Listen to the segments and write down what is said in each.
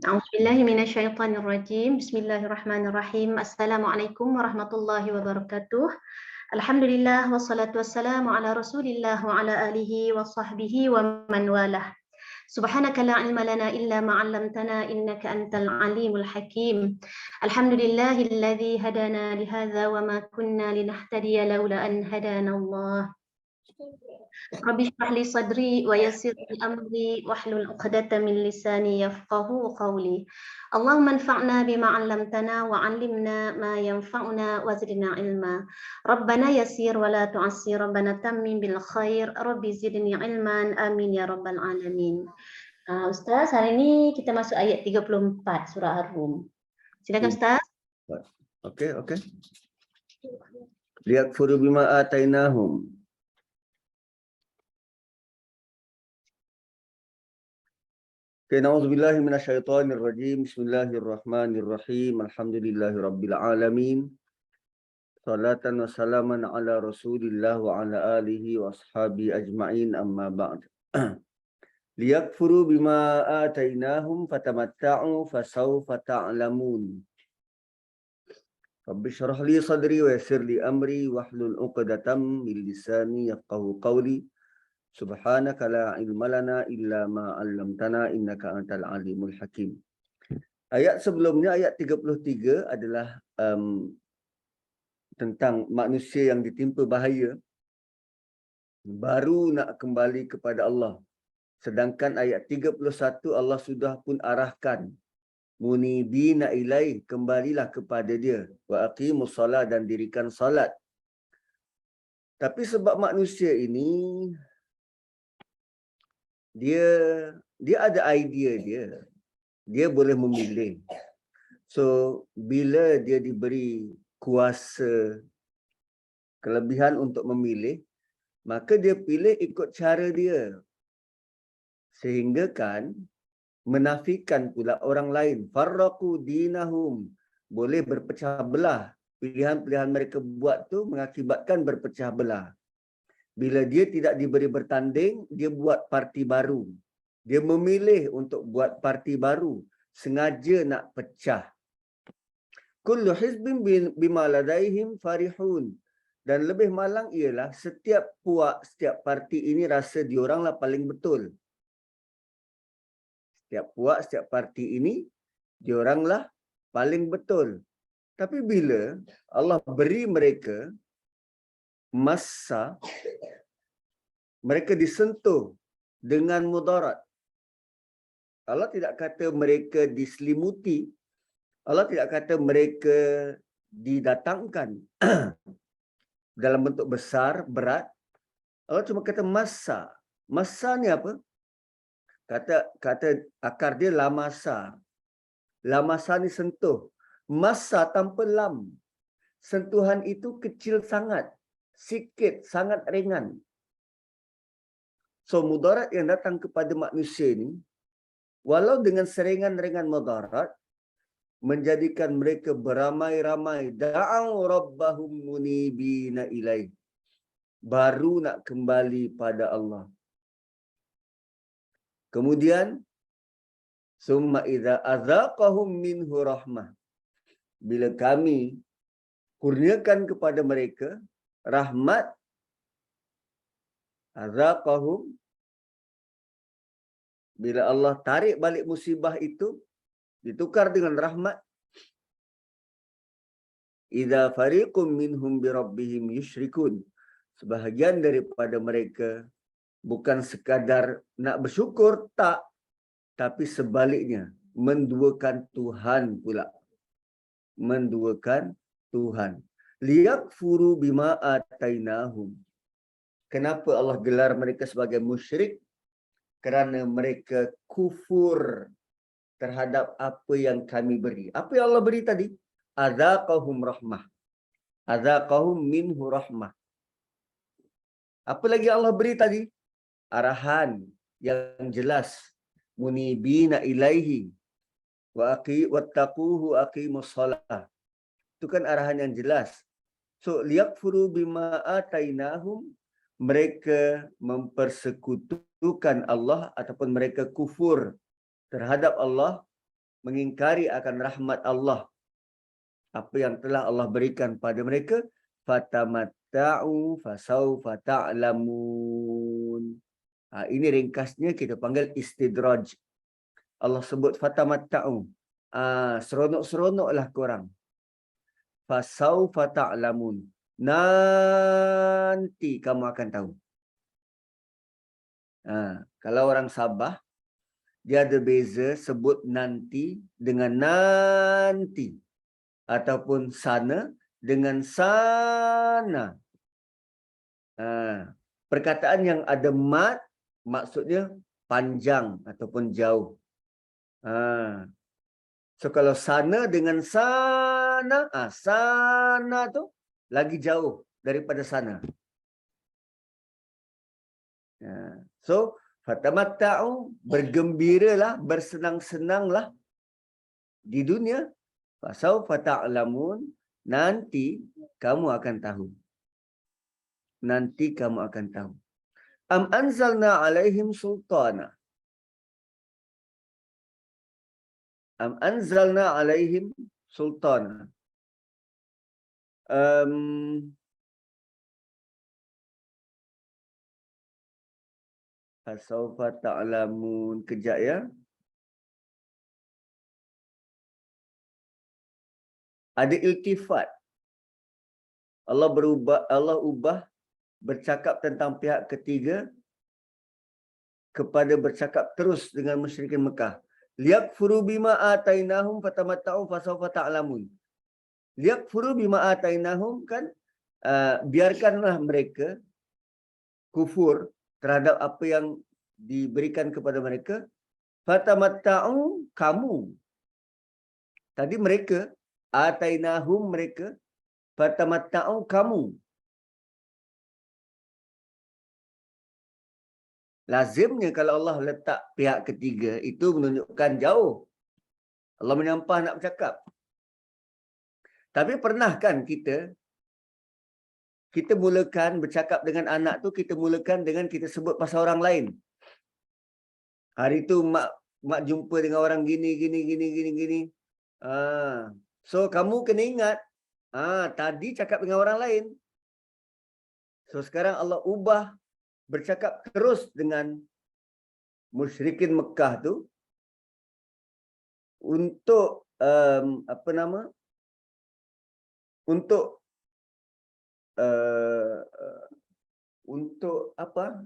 A'udzubillahi minasyaitonirrajim. Bismillahirrahmanirrahim. Assalamualaikum warahmatullahi wabarakatuh. Alhamdulillah wassalatu wassalamu ala Rasulillah wa ala alihi wa sahbihi wa man walah. Subhanaka la ilma lana illa ma 'allamtana innaka antal alimul hakim. Alhamdulillahilladzi hadana li hadza wa ma kunna linahtadiya laula an hadana Allah. Rabbi shrah li sadri wa yassir li amri wahlul 'uqdatam min lisani yafqahu qawli. Allahumma anfa'na bima 'allamtana wa 'allimna ma yanfa'una wa zidna ilma. Rabbana yassir wa la tu'assir, Rabbana tammim bil khair, Rabbi zidni ilman, amin ya rabbal alamin. Ustaz, hari ini kita masuk ayat 34 surah Ar-Rum. Silakan Ustaz. Okey. Liyakfuru bima atainahum. Na'udzubillahi minasyaitonirrajim. Bismillahirrahmanirrahim. Alhamdulillahirabbil alamin. Salatan wa salaman ala Rasulillah wa ala alihi wa ashabi ajma'in, amma ba'd. Liyakfuru bima atainahum fatamatta'u fasawfa ta'lamun. Rabbi shrah li sadri wa yassir li amri wahlul 'uqdatam min lisani yafqahu qawli. Subhanaka la ilma lana illa ma 'allamtana innaka antal alimul hakim. Ayat sebelumnya, ayat 33 adalah tentang manusia yang ditimpa bahaya baru nak kembali kepada Allah. Sedangkan ayat 31 Allah sudah pun arahkan munibina ilaih, kembalilah kepada dia, wa aqimus salat, dan dirikan salat. Tapi sebab manusia ini dia ada idea dia boleh memilih. So bila dia diberi kuasa, kelebihan untuk memilih, maka dia pilih ikut cara dia, sehingga kan menafikan pula orang lain. Farraqu dinahum, boleh berpecah belah. Pilihan-pilihan mereka buat tu mengakibatkan berpecah belah. Bila dia tidak diberi bertanding, dia buat parti baru. Dia memilih untuk buat parti baru, sengaja nak pecah. Kullu hizbin bima ladaihim farihun. Dan lebih malang ialah setiap puak, setiap parti ini rasa dioranglah paling betul. Setiap puak, setiap parti ini dioranglah paling betul. Tapi bila Allah beri mereka masa, mereka disentuh dengan mudarat. Allah tidak kata mereka diselimuti. Allah tidak kata mereka didatangkan dalam bentuk besar, berat. Allah cuma kata masa. Masa ni apa? Kata akar dia lamasa. Lamasa ni sentuh. Masa tanpa lam. Sentuhan itu kecil sangat. Sikit, sangat ringan. So mudarat yang datang kepada manusia ni, walau dengan seringan-ringan mudarat, menjadikan mereka beramai-ramai da'au rabbahum munibina ilaih, baru nak kembali pada Allah. Kemudian summa idza azaqahum minhu rahmah, bila kami kurniakan kepada mereka rahmat, azaqahum, bila Allah tarik balik musibah itu, ditukar dengan rahmat. Idza fariqum minhum bi rabbihim yusyrikun, sebahagian daripada mereka Bukan sekadar nak bersyukur, tak. Tapi sebaliknya, menduakan Tuhan pula. Menduakan Tuhan. Liyakfuru bima atainahum. Kenapa Allah gelar mereka sebagai musyrik? Kerana mereka kufur terhadap apa yang kami beri. Apa yang Allah beri tadi? Azaqahum rahmah. Azaqahum minhu rahmah. Apa lagi Allah beri tadi? Arahan yang jelas. Munibina ilaihi wattaquhu aqimus shalah. Itu kan arahan yang jelas. So liyakfuru bima atainahum, mereka mempersekutukan Allah ataupun mereka kufur terhadap Allah, mengingkari akan rahmat Allah. Apa yang telah Allah berikan pada mereka, fatamatta'u fasawfa ta'lamun. Ini ringkasnya kita panggil istidraj. Allah sebut fatamatta'u. Seronok-seronoklah korang. Fasawfa ta'lamun. Nanti kamu akan tahu. Kalau orang Sabah, dia ada beza sebut nanti dengan nanti. Ataupun sana dengan sana. Perkataan yang ada mat, maksudnya panjang ataupun jauh. So kalau sana dengan sana, sana tu lagi jauh daripada sana. So fatamatta'u, bergembiralah, bersenang-senanglah di dunia. Fasawfa ta'lamun, nanti kamu akan tahu. Nanti kamu akan tahu. Am anzalna alaihim sultana. Am anzalna alaihim sultana. Fasawfa ta'lamun. Kejap ya. Ada iltifat. Allah ubah bercakap tentang pihak ketiga kepada bercakap terus dengan musyrikin Mekah. Liyakfuru bima atainahum fatamatta'u fasawfa ta'lamun. Liyakfuru bima atainahum kan, biarkanlah mereka kufur terhadap apa yang diberikan kepada mereka. Fatamatta'u, kamu. Tadi mereka, atainahum mereka, fatamatta'u kamu. Lazimnya kalau Allah letak pihak ketiga, itu menunjukkan jauh. Allah menyampah nak bercakap. Tapi pernah kan kita mulakan bercakap dengan anak tu, kita mulakan dengan kita sebut pasal orang lain. Hari tu mak jumpa dengan orang gini. So kamu kena ingat, tadi cakap dengan orang lain. So sekarang Allah ubah bercakap terus dengan musyrikin Mekah tu untuk untuk apa?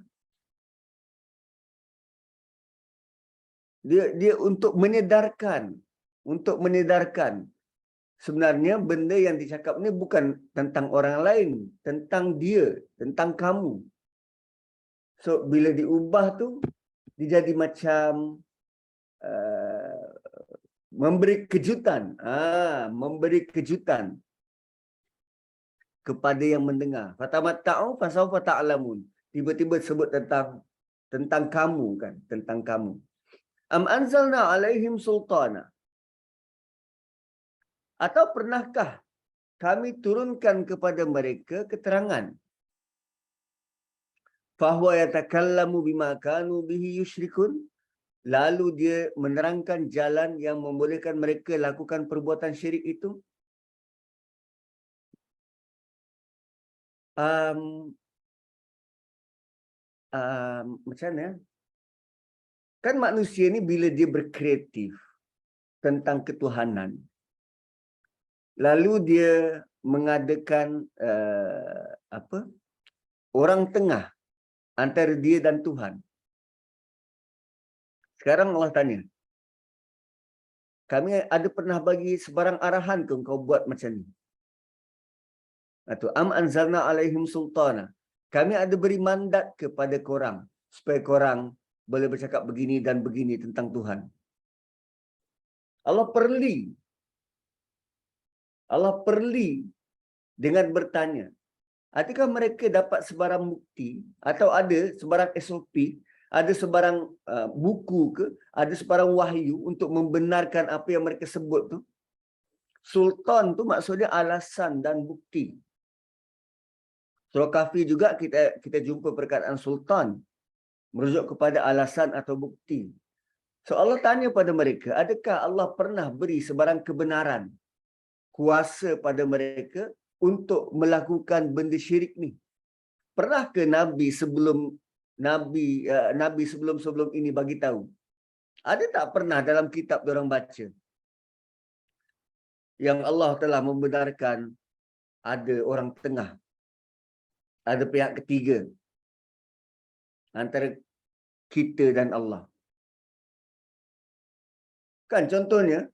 Dia untuk menyedarkan sebenarnya benda yang dicakap ni bukan tentang orang lain, tentang dia, tentang kamu. So bila diubah tu, dia jadi macam memberi kejutan, kepada yang mendengar. Fatamatta'u fasawfa ta'lamun. Tiba-tiba sebut tentang kamu kan, tentang kamu. Am anzalna alaihim sultana. Atau pernahkah kami turunkan kepada mereka keterangan? Fahuwa yatakallamu bima kanu bihi yusyrikun. Lalu dia menerangkan jalan yang membolehkan mereka lakukan perbuatan syirik itu. Macam mana? Kan manusia ni bila dia berkreatif tentang ketuhanan, lalu dia mengadakan orang tengah antara dia dan Tuhan. Sekarang Allah tanya, kami ada pernah bagi sebarang arahan ke kau buat macam ni? Atau am anzalna alaihim sultana. Kami ada beri mandat kepada korang supaya korang boleh bercakap begini dan begini tentang Tuhan. Allah perli dengan bertanya, adakah mereka dapat sebarang bukti atau ada sebarang SOP, ada sebarang buku ke, ada sebarang wahyu untuk membenarkan apa yang mereka sebut tu? Sultan tu maksudnya alasan dan bukti. Surah Kahfi juga kita jumpa perkataan sultan merujuk kepada alasan atau bukti. So Allah tanya pada mereka, adakah Allah pernah beri sebarang kebenaran, kuasa pada mereka untuk melakukan benda syirik ni? Pernah ke Nabi sebelum ini bagi tahu? Ada tak pernah dalam kitab diorang baca yang Allah telah membenarkan ada orang tengah, ada pihak ketiga antara kita dan Allah? Kan contohnya,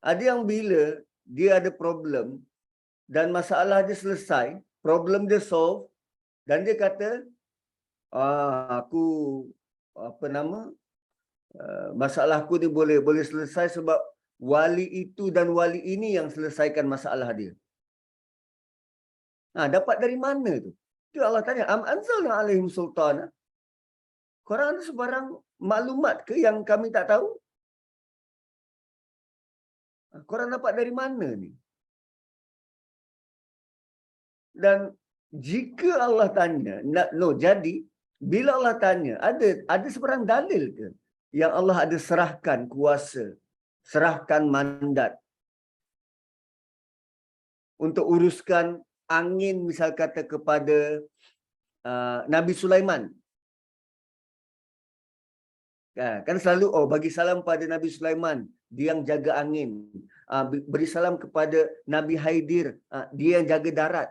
ada yang bila dia ada problem dan masalah dia selesai, problem dia solve, dan dia kata, aku masalah aku ni boleh selesai sebab wali itu dan wali ini yang selesaikan masalah dia. Dapat dari mana tu? Itu Allah tanya, am anzalna alaihim sultana. Korang ada sebarang maklumat ke yang kami tak tahu? Korang dapat dari mana ni? Dan jika Allah tanya, jadi bila Allah tanya, ada sebarang dalil ke yang Allah ada serahkan kuasa, serahkan mandat untuk uruskan angin, misal kata kepada Nabi Sulaiman? Kan selalu bagi salam pada Nabi Sulaiman, dia yang jaga angin. Beri salam kepada Nabi Haidir, dia yang jaga darat.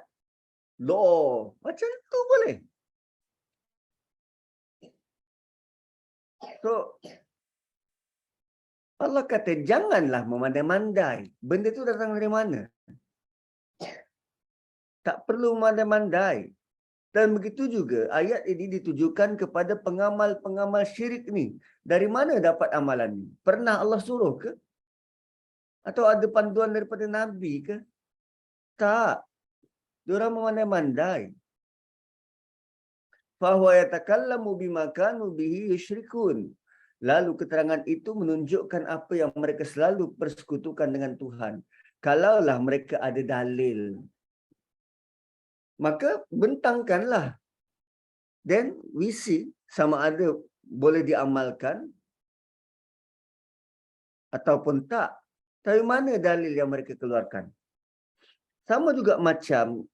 Loh, macam tu boleh? So Allah kata janganlah memandai-mandai. Benda tu datang dari mana? Tak perlu memandai-mandai. Dan begitu juga ayat ini ditujukan kepada pengamal-pengamal syirik ni. Dari mana dapat amalan ni? Pernah Allah suruh ke? Atau ada panduan daripada Nabi ke? Tak. Diorang memandai-mandai. Fahuwa yatakallamu bima kanu bihi yusyrikun. Lalu keterangan itu menunjukkan apa yang mereka selalu persekutukan dengan Tuhan. Kalaulah mereka ada dalil, maka bentangkanlah. Then we see sama ada boleh diamalkan ataupun tak. Tapi mana dalil yang mereka keluarkan? Sama juga macam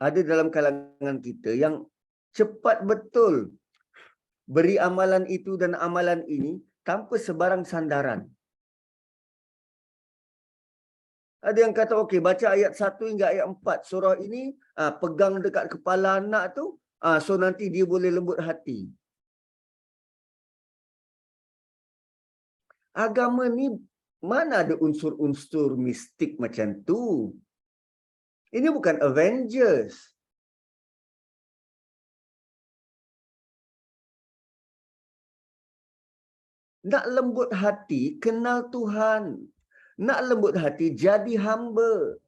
ada dalam kalangan kita yang cepat betul beri amalan itu dan amalan ini tanpa sebarang sandaran. Ada yang kata, okey, baca ayat 1 hingga ayat 4 surah ini, pegang dekat kepala anak tu, so nanti dia boleh lembut hati. Agama ni mana ada unsur-unsur mistik macam tu? Ini bukan Avengers. Nak lembut hati, kenal Tuhan. Nak lembut hati, jadi hamba.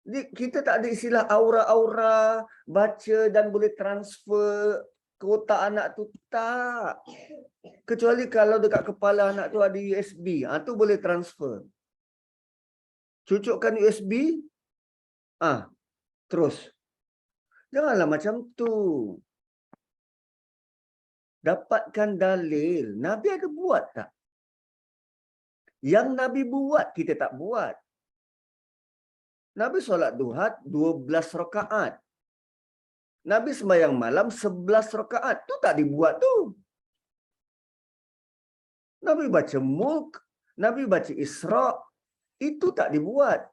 Jadi, kita tak ada istilah aura-aura, baca dan boleh transfer ke otak anak tu. Tak. Kecuali kalau dekat kepala anak tu ada USB. Tu boleh transfer. Cucukkan USB. Terus. Janganlah macam tu. Dapatkan dalil. Nabi ada buat tak? Yang Nabi buat, kita tak buat. Nabi solat duha 12 rakaat. Nabi sembahyang malam 11 rakaat. Tu tak dibuat tu. Nabi baca Mulk, Nabi baca Isra, itu tak dibuat.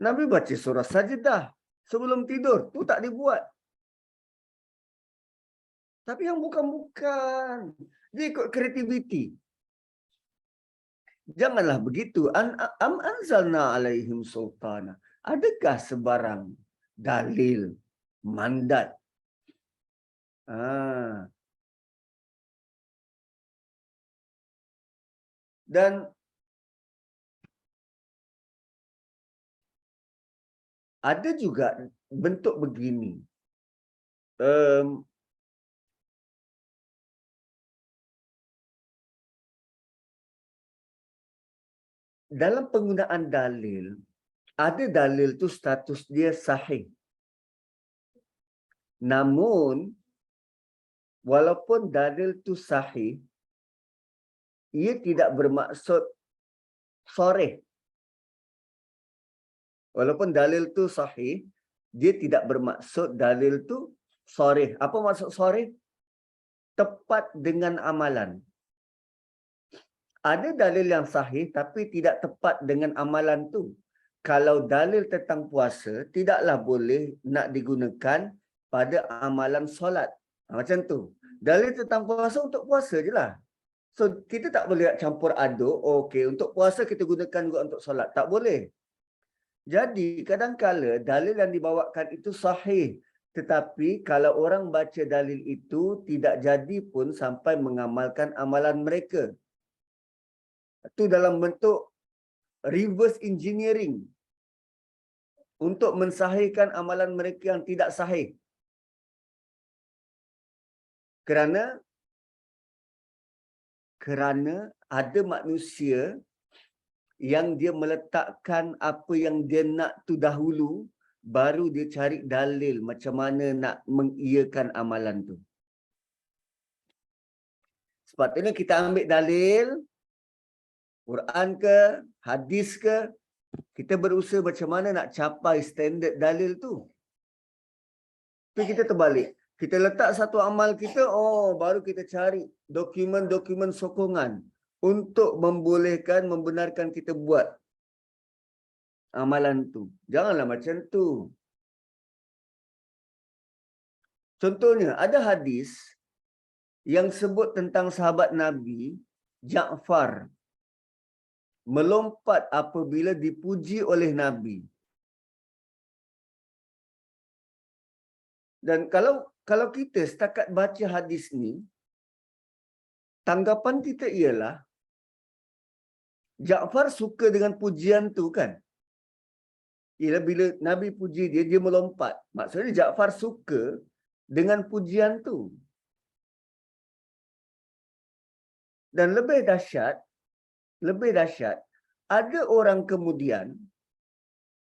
Nabi baca surah Sajdah sebelum tidur. Tu tak dibuat. Tapi yang bukan-bukan. Dia ikut kreativiti. Janganlah begitu. Am anzalna alaihim sultana. Adakah sebarang dalil, mandat? Dan ada juga bentuk begini. Dalam penggunaan dalil, ada dalil tu status dia sahih. Namun, walaupun dalil tu sahih, ia tidak bermaksud soreh. Walaupun dalil tu sahih, dia tidak bermaksud dalil tu soreh. Apa maksud soreh? Tepat dengan amalan. Ada dalil yang sahih tapi tidak tepat dengan amalan tu. Kalau dalil tentang puasa, tidaklah boleh nak digunakan pada amalan solat. Macam tu. Dalil tentang puasa untuk puasa je lah. So, kita tak boleh campur aduk. Okey, untuk puasa kita gunakan juga untuk solat. Tak boleh. Jadi, kadang-kala dalil yang dibawakan itu sahih. Tetapi, kalau orang baca dalil itu, tidak jadi pun sampai mengamalkan amalan mereka. Itu dalam bentuk reverse engineering. Untuk mensahihkan amalan mereka yang tidak sahih. Kerana ada manusia yang dia meletakkan apa yang dia nak tu dahulu, baru dia cari dalil macam mana nak mengiyakan amalan tu. Sepatutnya kita ambil dalil, Quran ke, hadis ke, kita berusaha macam mana nak capai standard dalil tu. Tapi kita terbalik. Kita letak satu amal kita, baru kita cari dokumen-dokumen sokongan untuk membenarkan kita buat amalan tu. Janganlah macam tu. Contohnya, ada hadis yang sebut tentang sahabat Nabi, Ja'far, melompat apabila dipuji oleh Nabi. Dan kalau kita setakat baca hadis ni, tanggapan kita ialah Ja'far suka dengan pujian tu kan? Ialah bila Nabi puji dia, dia melompat. Maksudnya Ja'far suka dengan pujian tu. Dan lebih dahsyat, ada orang kemudian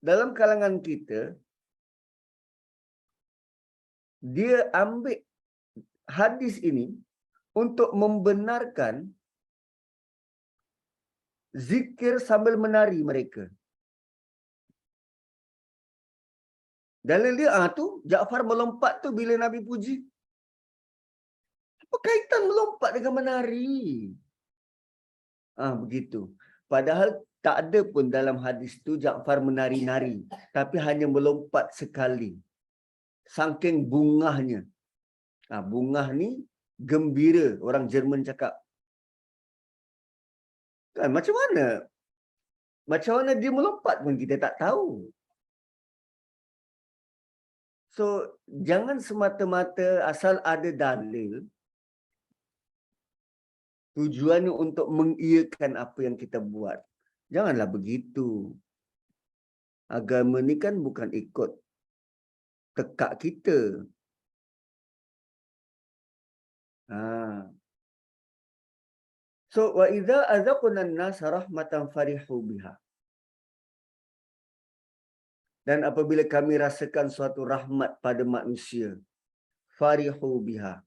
dalam kalangan kita, dia ambil hadis ini untuk membenarkan zikir sambil menari mereka. Dalil dia, tu Ja'far melompat tu bila Nabi puji. Apa kaitan melompat dengan menari? Begitu. Padahal tak ada pun dalam hadis tu Ja'far menari-nari. Tapi hanya melompat sekali. Saking bungahnya. Bungah ni gembira, orang Jerman cakap. Kan macam mana? Macam mana dia melompat pun kita tak tahu. So, jangan semata-mata asal ada dalil, tujuannya untuk mengiyakan apa yang kita buat. Janganlah begitu. Agama ni kan bukan ikut tekak kita. So, wa idza azaqna an-nas rahmatan farihu biha. Dan apabila kami rasakan suatu rahmat pada manusia, farihu biha,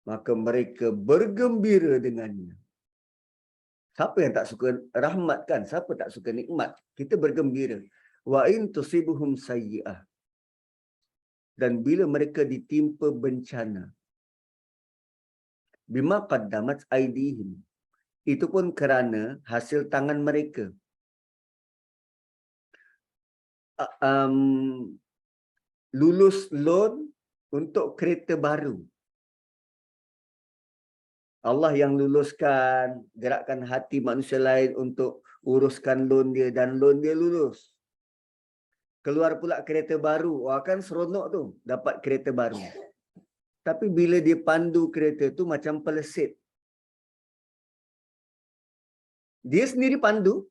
maka mereka bergembira dengannya. Siapa yang tak suka rahmat kan? Siapa tak suka nikmat? Kita bergembira. Wa in tusibuhum sayyi'ah. Dan bila mereka ditimpa bencana, bima qaddamat aydihim, itu pun kerana hasil tangan mereka. lulus loan untuk kereta baru. Allah yang luluskan gerakan hati manusia lain untuk uruskan loan dia dan loan dia lulus. Keluar pula kereta baru. Wah, kan seronok tu dapat kereta baru. Tapi bila dia pandu kereta tu macam pelesit. Dia sendiri pandu.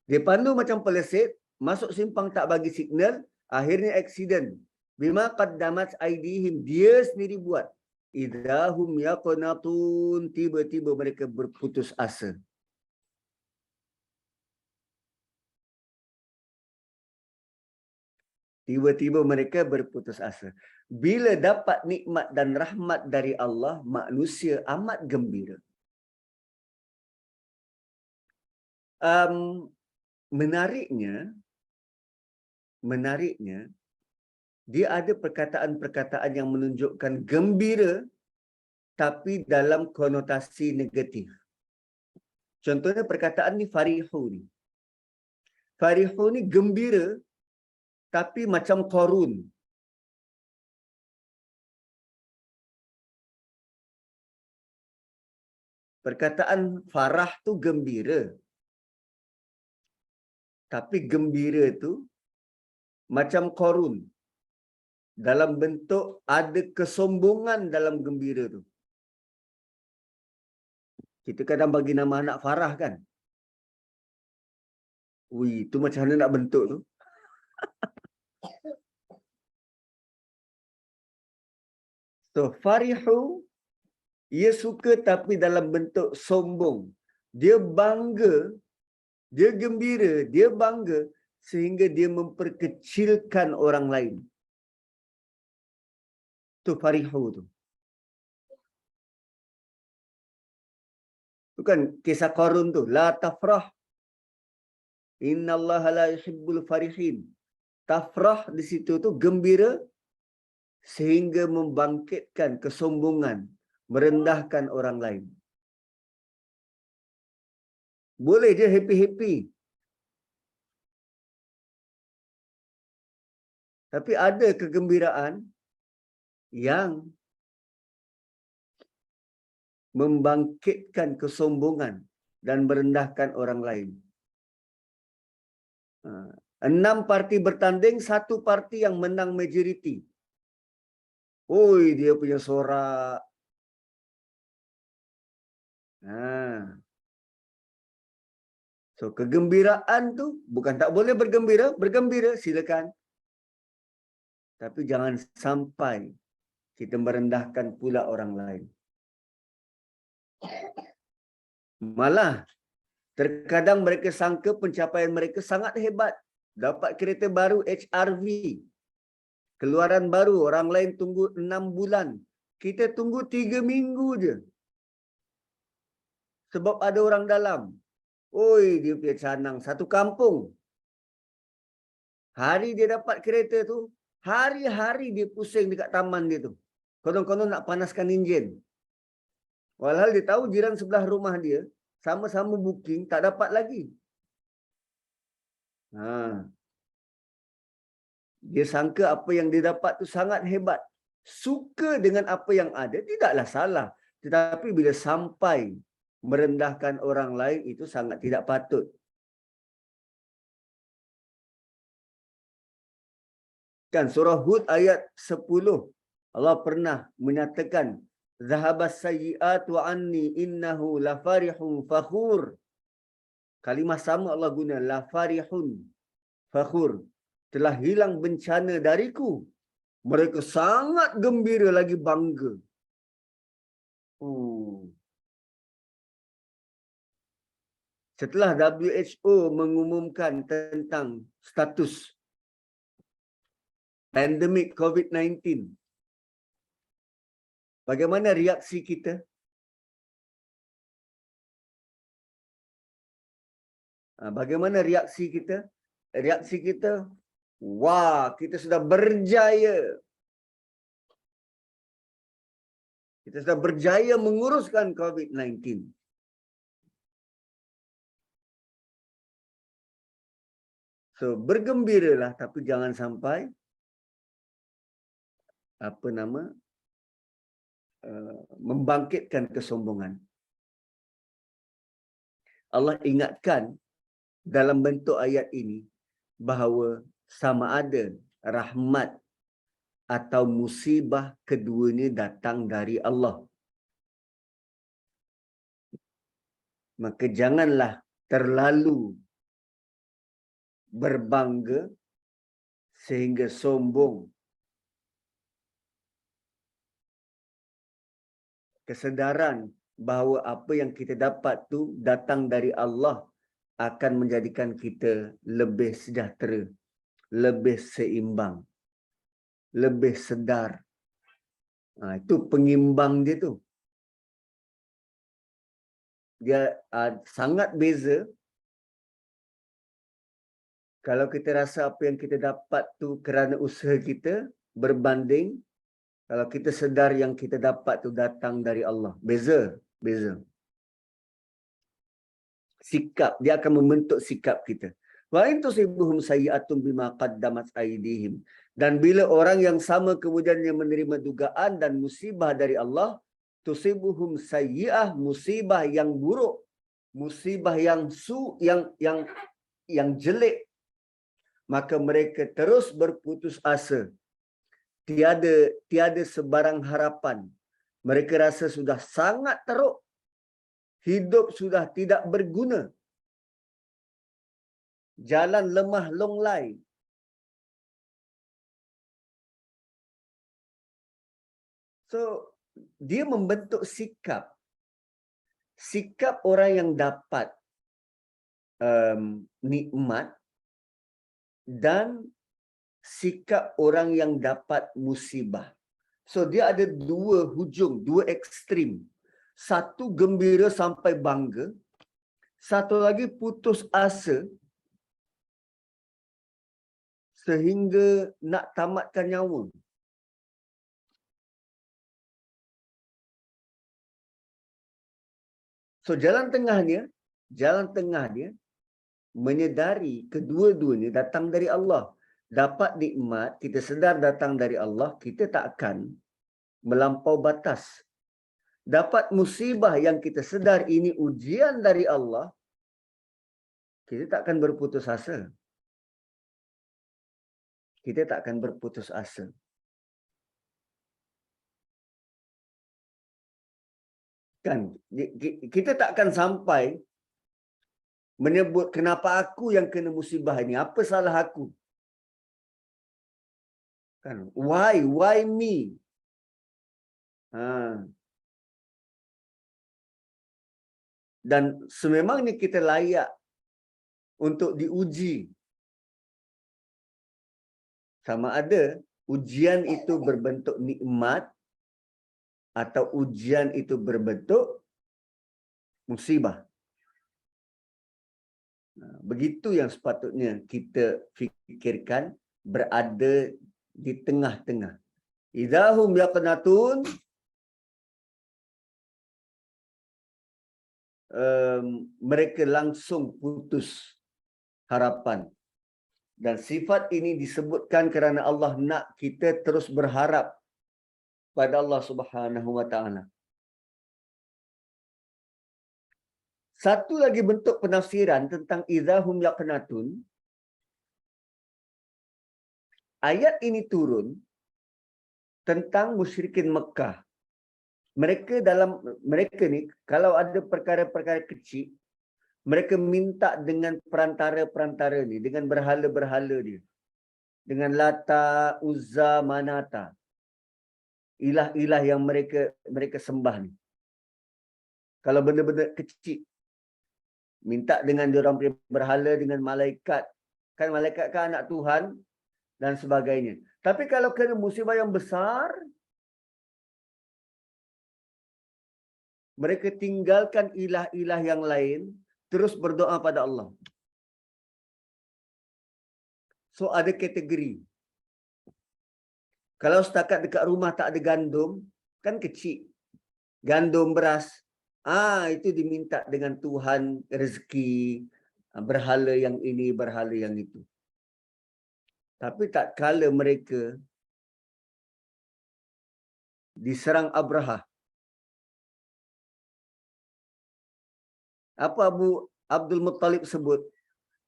Dia pandu macam pelesit, masuk simpang tak bagi signal, akhirnya aksiden. Bima qaddamat aidihim, dia sendiri buat. Idahum yaqnatun, tiba-tiba mereka berputus asa. Tiba-tiba mereka berputus asa. Bila dapat nikmat dan rahmat dari Allah, manusia amat gembira. Menariknya, dia ada perkataan-perkataan yang menunjukkan gembira tapi dalam konotasi negatif. Contohnya perkataan ni farihu ni. Farihu ni gembira tapi macam Qarun. Perkataan farah tu gembira. Tapi gembira tu macam Qarun. Dalam bentuk ada kesombongan dalam gembira tu. Kita kadang bagi nama anak Farah kan. Ui, tu macam mana nak bentuk tu? So, farihu, ia suka tapi dalam bentuk sombong. Dia bangga, dia gembira, dia bangga sehingga dia memperkecilkan orang lain. Tu farihu tu. Tu kan kisah Qarun tu. La tafrah. Innallaha la yuhibbul farihin. Tafrah di situ tu gembira sehingga membangkitkan kesombongan, merendahkan orang lain. Boleh je happy-happy. Tapi ada kegembiraan yang membangkitkan kesombongan dan merendahkan orang lain. 6 parti bertanding, 1 parti yang menang majoriti. Oi, dia punya sorak. So, kegembiraan tu bukan tak boleh bergembira, bergembira silakan. Tapi jangan sampai kita merendahkan pula orang lain. Malah, terkadang mereka sangka pencapaian mereka sangat hebat. Dapat kereta baru HRV. Keluaran baru, orang lain tunggu 6 bulan. Kita tunggu 3 minggu je. Sebab ada orang dalam. Oi, dia punya canang. Satu kampung. Hari dia dapat kereta tu, hari-hari dia pusing dekat taman dia tu. Konon-konon nak panaskan enjin. Walhal dia tahu jiran sebelah rumah dia, sama-sama booking, tak dapat lagi. Dia sangka apa yang dia dapat tu sangat hebat. Suka dengan apa yang ada, tidaklah salah. Tetapi bila sampai merendahkan orang lain, itu sangat tidak patut. Kan surah Hud ayat 10, Allah pernah menyatakan, Zahabas sayyi'atu anni innahu lafarihun fakhur. Kalimah sama Allah guna, lafarihun fakhur. Telah hilang bencana dariku. Mereka sangat gembira lagi bangga. Setelah WHO mengumumkan tentang status pandemik COVID-19, bagaimana reaksi kita? Bagaimana reaksi kita? Reaksi kita, wah, kita sudah berjaya. Kita sudah berjaya menguruskan COVID-19. So bergembiralah, tapi jangan sampai membangkitkan kesombongan. Allah ingatkan dalam bentuk ayat ini bahawa sama ada rahmat atau musibah, keduanya datang dari Allah. Maka janganlah terlalu berbangga sehingga sombong. Kesedaran bahawa apa yang kita dapat tu datang dari Allah akan menjadikan kita lebih sejahtera, lebih seimbang, lebih sedar. Itu pengimbang dia tu. Dia sangat beza kalau kita rasa apa yang kita dapat tu kerana usaha kita berbanding kalau kita sedar yang kita dapat tu datang dari Allah. Beza. Sikap, dia akan membentuk sikap kita. Wa in tusibuhum sayyi'atun bima qaddamat aydihim. Dan bila orang yang sama kemudian yang menerima dugaan dan musibah dari Allah, tusibuhum sayyi'ah, musibah yang buruk, musibah yang jelek, maka mereka terus berputus asa. Tiada sebarang harapan. Mereka rasa sudah sangat teruk. Hidup sudah tidak berguna. Jalan lemah longlai. So, dia membentuk sikap. Sikap orang yang dapat nikmat dan sikap orang yang dapat musibah. So, dia ada dua hujung, dua ekstrim. Satu gembira sampai bangga, satu lagi putus asa sehingga nak tamatkan nyawa. So jalan tengah dia menyedari kedua-duanya datang dari Allah. Dapat nikmat, kita sedar datang dari Allah, kita tak akan melampau batas. Dapat musibah yang kita sedar ini ujian dari Allah, kita tak akan berputus asa. Kita tak akan berputus asa. Kan, kita tak akan sampai menyebut kenapa aku yang kena musibah ini, apa salah aku? Kan, why me? Dan sememangnya kita layak untuk diuji. Sama ada ujian itu berbentuk nikmat atau ujian itu berbentuk musibah. Begitu yang sepatutnya kita fikirkan, berada di tengah-tengah. Idahum yaqnatun, mereka langsung putus harapan. Dan sifat ini disebutkan kerana Allah nak kita terus berharap pada Allah Subhanahu wa taala. Satu lagi bentuk penafsiran tentang idahum yaqnatun. Ayat ini turun tentang musyrikin Mekah. Mereka ni kalau ada perkara-perkara kecil, mereka minta dengan perantara-perantara ni, dengan berhala-berhala dia. Dengan Lata, Uzza, Manata. Ilah-ilah yang mereka sembah ni. Kalau benda-benda kecil, minta dengan diorang punya berhala, dengan malaikat. Kan malaikat kan anak Tuhan dan sebagainya. Tapi kalau kena musibah yang besar, mereka tinggalkan ilah-ilah yang lain, terus berdoa pada Allah. So ada kategori. Kalau setakat dekat rumah tak ada gandum, kan kecil. Gandum, beras, itu diminta dengan Tuhan rezeki, berhala yang ini, berhala yang itu. Tapi tak kala mereka diserang Abraha. Apa Abu Abdul Muttalib sebut?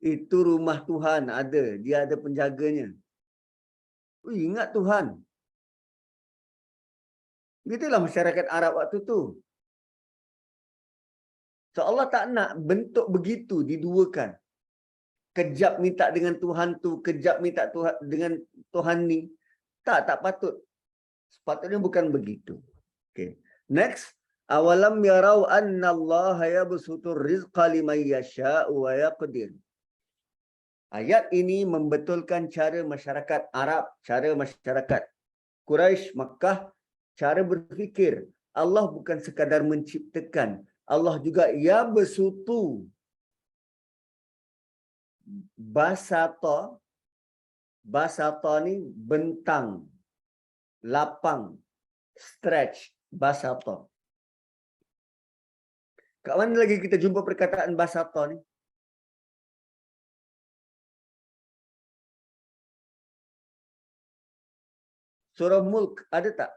Itu rumah Tuhan ada, dia ada penjaganya. Ingat Tuhan. Gitulah masyarakat Arab waktu tu. So Allah tak nak bentuk begitu diduakan. Kejap minta dengan Tuhan tu, kejap minta Tuhan dengan Tuhan ni. Tak patut. Sepatutnya bukan begitu. Okay. Next, awalam yarau anna Allah yabsutur rizqa liman yasha'u wa yaqdir. Ayat ini membetulkan cara masyarakat Arab, cara masyarakat Quraisy, Makkah, cara berfikir. Allah bukan sekadar menciptakan. Allah juga yabsutu. Basata ni bentang, lapang, stretch, basata. Kat mana lagi kita jumpa perkataan basata ni? Surah Mulk ada tak?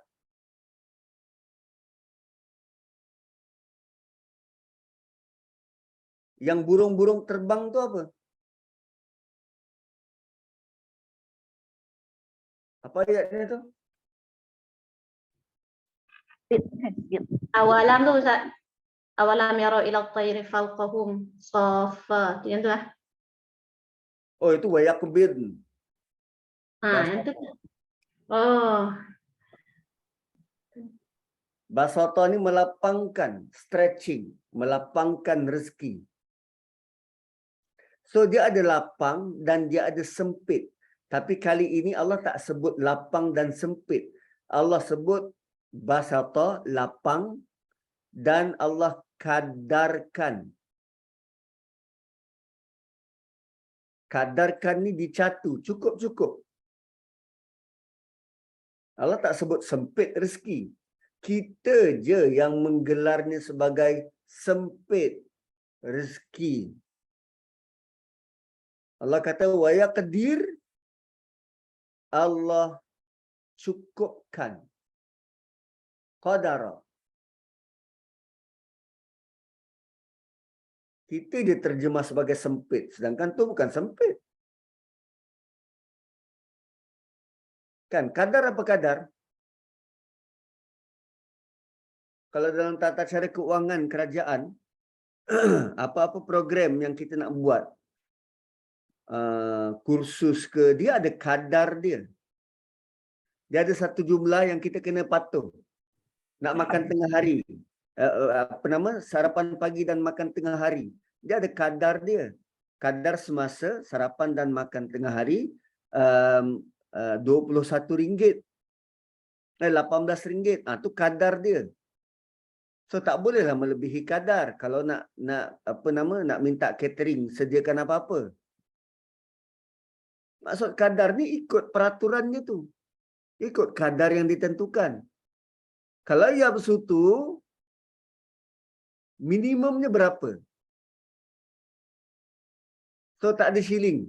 Yang burung-burung terbang tu apa? Apa ayatnya tu? Awalam tu Ustaz. Awalam yarau ila at-tayri fawqahum saffat. Yang tu lah. Oh, itu wayaqbid. Yang tu. Oh. Basata ni melapangkan, stretching, melapangkan rezeki. So dia ada lapang dan dia ada sempit. Tapi kali ini Allah tak sebut lapang dan sempit. Allah sebut basata, lapang, dan Allah kadarkan. Kadarkan ni dicatu, cukup-cukup. Allah tak sebut sempit rezeki. Kita je yang menggelarnya sebagai sempit rezeki. Allah kata wa yaqdir, Allah cukupkan. Qadara. Kita dia terjemah sebagai sempit, sedangkan tu bukan sempit. Kan kadar apa kadar? Kalau dalam tata cara keuangan kerajaan, apa-apa program yang kita nak buat, kursus ke, dia ada kadar dia. Dia ada satu jumlah yang kita kena patuh. Nak makan tengah hari, sarapan pagi dan makan tengah hari. Dia ada kadar dia. Kadar semasa sarapan dan makan tengah hari RM21, RM18. Tu kadar dia. So tak bolehlah melebihi kadar kalau nak minta catering sediakan apa-apa. Maksud kadar ni ikut peraturannya tu. Ikut kadar yang ditentukan. Kalau ia bersutu, minimumnya berapa? So tak ada shilling.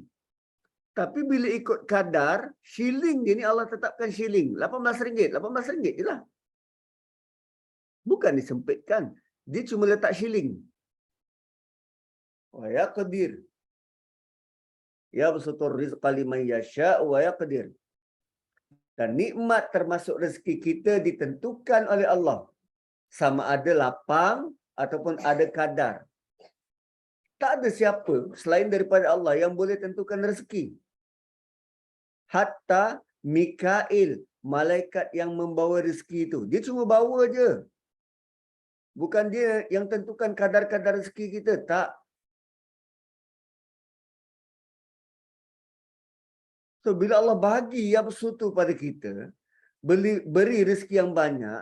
Tapi bila ikut kadar, shilling dia ni Allah tetapkan shilling. RM18. RM18 je lah. Bukan disempitkan. Dia cuma letak shilling. Wa yaqdir. Ya basutur rizqa liman yasha' wa yaqdir. Dan nikmat termasuk rezeki kita ditentukan oleh Allah. Sama ada lapang ataupun ada kadar. Tak ada siapa selain daripada Allah yang boleh tentukan rezeki. Hatta Mikail, malaikat yang membawa rezeki itu. Dia cuma bawa je. Bukan dia yang tentukan kadar-kadar rezeki kita. Tak. So, bila Allah bagi yang bersutu pada kita, beri rezeki yang banyak,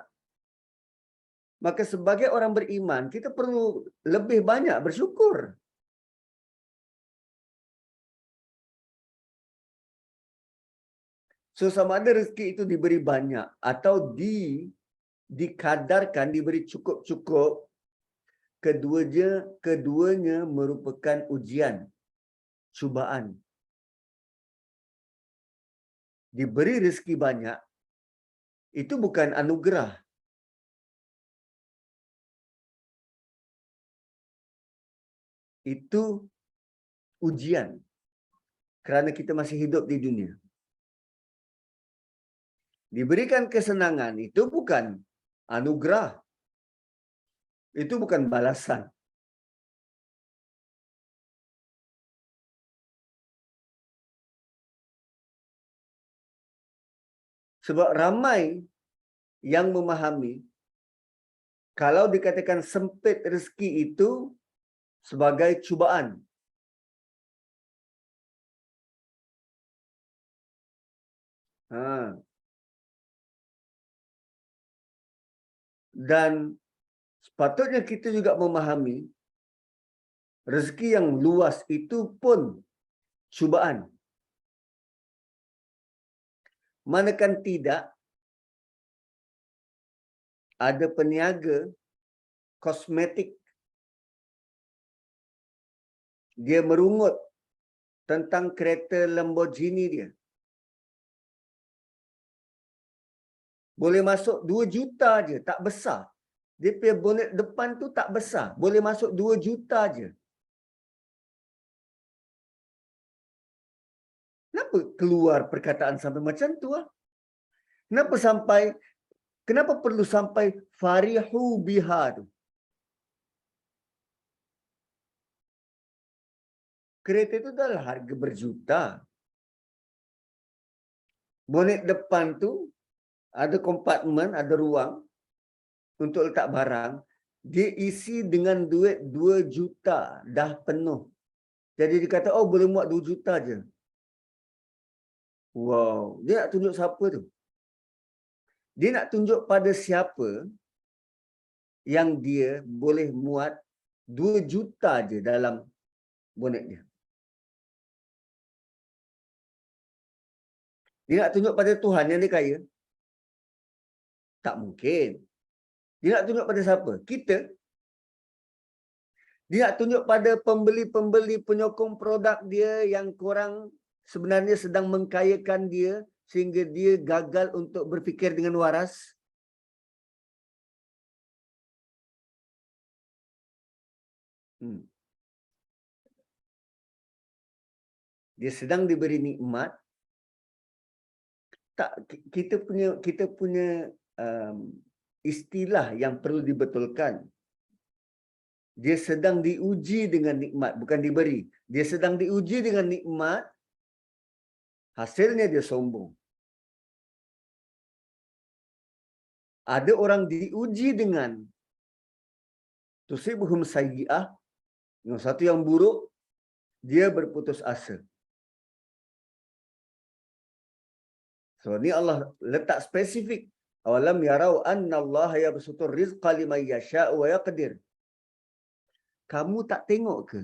maka sebagai orang beriman, kita perlu lebih banyak bersyukur. So, sama ada rezeki itu diberi banyak atau dikadarkan, diberi cukup-cukup, keduanya merupakan ujian, cubaan. diberi rezeki banyak, itu bukan anugerah. Itu ujian. Kerana kita masih hidup di dunia. Diberikan kesenangan itu bukan anugerah. Itu bukan balasan. Sebab ramai yang memahami kalau dikatakan sempit rezeki itu sebagai cubaan. Dan sepatutnya kita juga memahami rezeki yang luas itu pun cubaan. Manakala tidak, ada peniaga kosmetik. Dia merungut tentang kereta Lamborghini dia. Boleh masuk 2 juta je, tak besar. Dia punya bonet depan tu tak besar. Boleh masuk 2 juta je. Kenapa keluar perkataan sampai macam tu? Kenapa perlu sampai farihu biha tu? Kereta itu adalah harga berjuta. Bonet depan tu ada kompartmen, ada ruang untuk letak barang. Dia isi dengan duit 2 juta. Dah penuh. Jadi dia kata, oh boleh muat 2 juta je. Wow. Dia nak tunjuk siapa tu? Dia nak tunjuk pada siapa yang dia boleh muat 2 juta je dalam bonet dia. Dia nak tunjuk pada Tuhan yang dia kaya? Tak mungkin. Dia nak tunjuk pada siapa? Kita. Dia nak tunjuk pada pembeli-pembeli penyokong produk dia yang korang sebenarnya sedang mengkayakan dia sehingga dia gagal untuk berfikir dengan waras. Dia sedang diberi nikmat. Tak, kita punya istilah yang perlu dibetulkan. Dia sedang diuji dengan nikmat, bukan diberi. Dia sedang diuji dengan nikmat, hasilnya dia sombong. Ada orang diuji dengan tusibuhum sayyi'ah, dengan satu yang buruk, dia berputus asa. So ni Allah letak spesifik. Awalam yarau anna Allah yabsutur rizqa liman yasha'u wa yaqdir. Kamu tak tengok ke?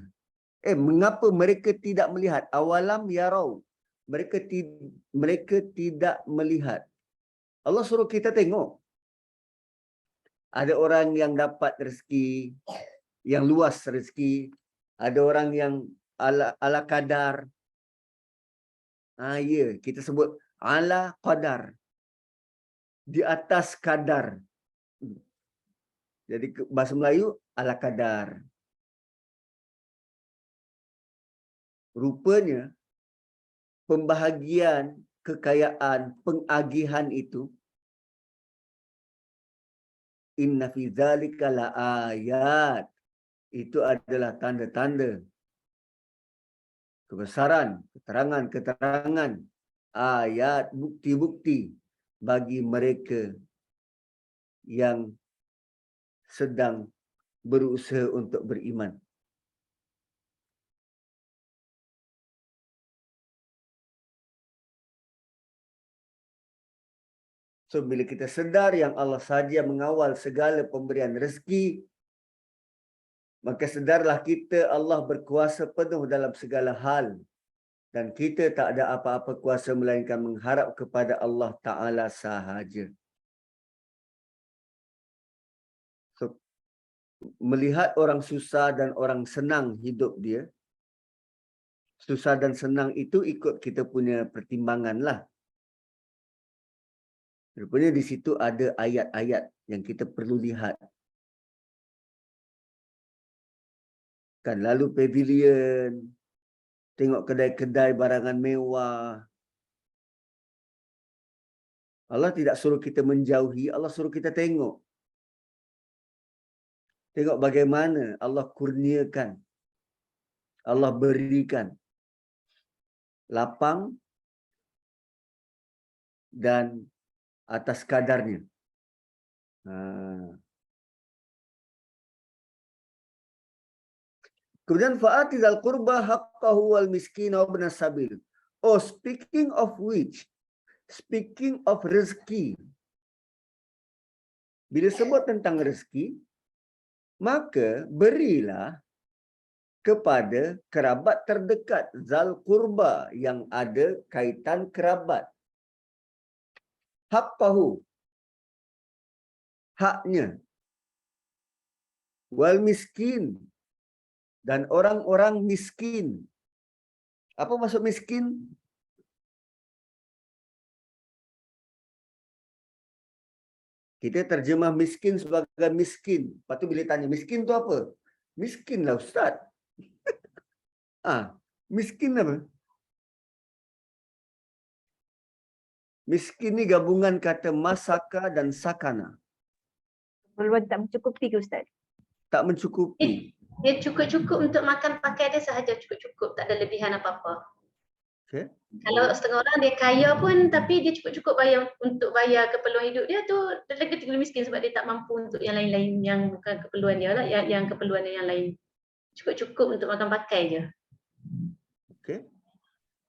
Mengapa mereka tidak melihat? Awalam yarau. Mereka tidak melihat. Allah suruh kita tengok. Ada orang yang dapat rezeki yang luas rezeki, ada orang yang ala kadar. Ya, kita sebut ala qadar. Di atas kadar. Jadi bahasa Melayu ala kadar. Rupanya pembahagian kekayaan, pengagihan itu, inna fi dzalika laayat, itu adalah tanda-tanda kebesaran, keterangan-keterangan, ayat, bukti-bukti bagi mereka yang sedang berusaha untuk beriman. So, bila kita sedar yang Allah sahaja mengawal segala pemberian rezeki, maka sedarlah kita Allah berkuasa penuh dalam segala hal. Dan kita tak ada apa-apa kuasa melainkan mengharap kepada Allah Ta'ala sahaja. So, melihat orang susah dan orang senang hidup dia, susah dan senang itu ikut kita punya pertimbangan lah. Rupanya di situ ada ayat-ayat yang kita perlu lihat. Kan lalu pavilion, tengok kedai-kedai barangan mewah. Allah tidak suruh kita menjauhi, Allah suruh kita tengok. Tengok bagaimana Allah kurniakan, Allah berikan lapang dan atas kadarnya. Kemudian fa'atizal qurba haqqahu wal miskin wa ibnas sabil. Oh, speaking of which, speaking of rezeki. Bila sebut tentang rezeki, maka berilah kepada kerabat terdekat, zal qurba, yang ada kaitan kerabat. Haqqahu, haknya. Wal miskin, dan orang-orang miskin. Apa maksud miskin? Kita terjemah miskin sebagai miskin. Lepas tu bila tanya, miskin tu apa? Miskin lah Ustaz. Miskin apa? Miskin ni gabungan kata masaka dan sakana. Keperluan tak mencukupi ke Ustaz? Tak mencukupi. Dia cukup-cukup untuk makan pakai dia sahaja, cukup-cukup, tak ada lebihan apa-apa. Okay. Kalau setengah orang dia kaya pun tapi dia cukup-cukup bayar untuk bayar keperluan hidup dia tu, dia lagi miskin sebab dia tak mampu untuk yang lain-lain yang bukan keperluan dia lah, yang keperluan dia yang lain. Cukup-cukup untuk makan pakai je. Okay.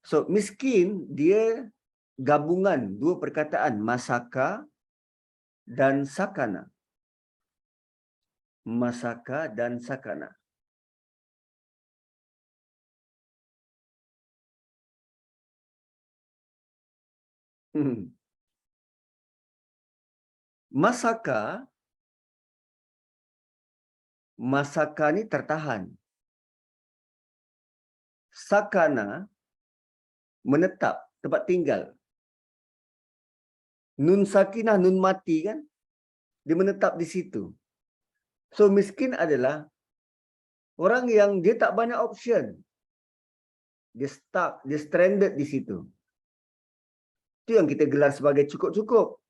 So miskin dia gabungan dua perkataan, masaka dan sakana. Masaka dan sakana. Masaka ni tertahan. Sakana menetap, tempat tinggal. Nun sakinah, nun mati kan? Dia menetap di situ. So miskin adalah orang yang dia tak banyak option. Dia stuck, dia stranded di situ. Itu yang kita gelar sebagai cukup-cukup.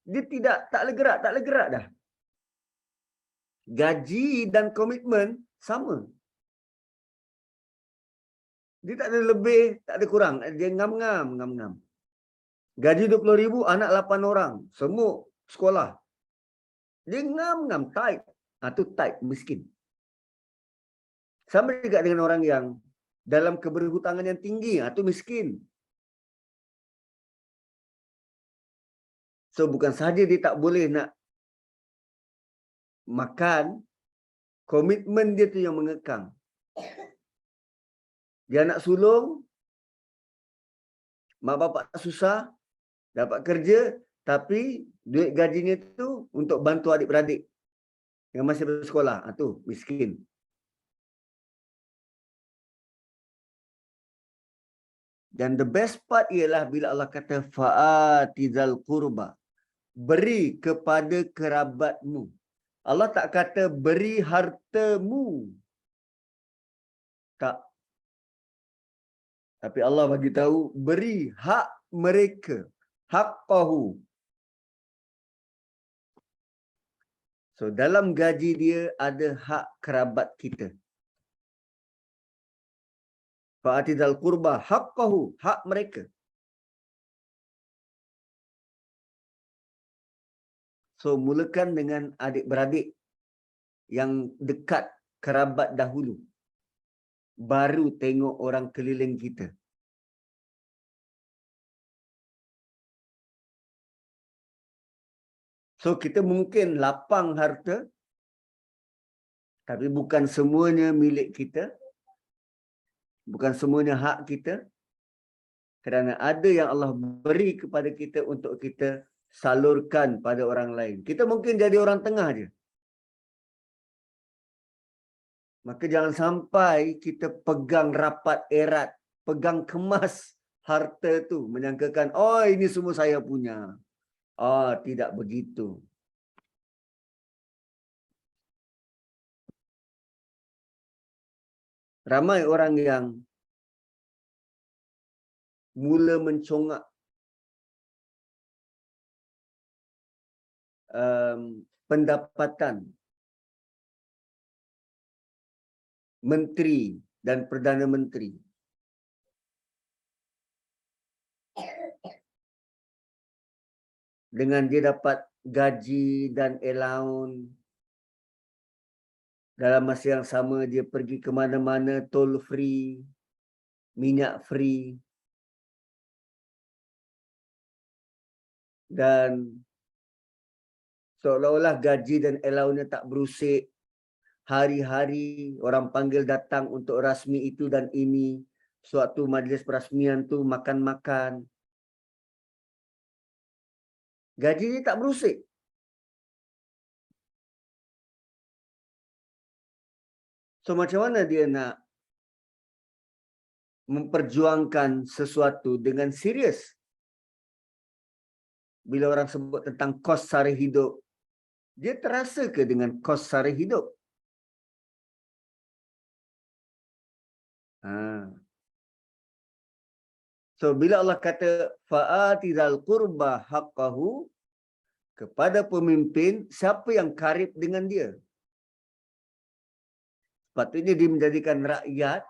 Dia tak boleh gerak dah. Gaji dan komitmen sama. Dia tak ada lebih, tak ada kurang. Dia ngam-ngam. Gaji 20,000, anak 8 orang. Semua sekolah. Dia ngam-ngam, tight. Itu tight, miskin. Sama juga dengan orang yang dalam keberhutangan yang tinggi. Itu miskin. So bukan sahaja dia tak boleh nak makan, komitmen dia tu yang mengekang. Dia nak sulung, mak bapak susah, dapat kerja, tapi duit gajinya tu untuk bantu adik-beradik yang masih bersekolah. Itu miskin. Dan the best part ialah bila Allah kata fa'atizal qurba. Beri kepada kerabatmu. Allah tak kata beri hartamu. Tak. Tapi Allah bagi tahu beri hak mereka. Haqqahu. So dalam gaji dia ada hak kerabat kita. Fa'atizal qurba haqqahu, hak mereka. So mulakan dengan adik-beradik yang dekat kerabat dahulu. Baru tengok orang keliling kita. So kita mungkin lapang harta, tapi bukan semuanya milik kita. Bukan semuanya hak kita. Kerana ada yang Allah beri kepada kita untuk kita salurkan pada orang lain. Kita mungkin jadi orang tengah je. Maka jangan sampai kita pegang rapat erat, pegang kemas harta tu, menyangkakan, oh ini semua saya punya. Tidak begitu. Ramai orang yang mula mencongak pendapatan menteri dan perdana menteri. Dengan dia dapat gaji dan allowance, dalam masa yang sama dia pergi ke mana-mana tol free, minyak free, dan seolah-olah gaji dan allowance-nya tak berusik. Hari-hari orang panggil datang untuk rasmi itu dan ini. Suatu majlis perasmian tu makan-makan. Gaji dia tak berusik. So macam mana dia nak memperjuangkan sesuatu dengan serius? Bila orang sebut tentang kos sara hidup, dia terasa ke dengan kos sara hidup? So bila Allah kata fa'atizal qurba haqqahu, kepada pemimpin, siapa yang karib dengan dia? Sepatutnya dia menjadikan rakyat,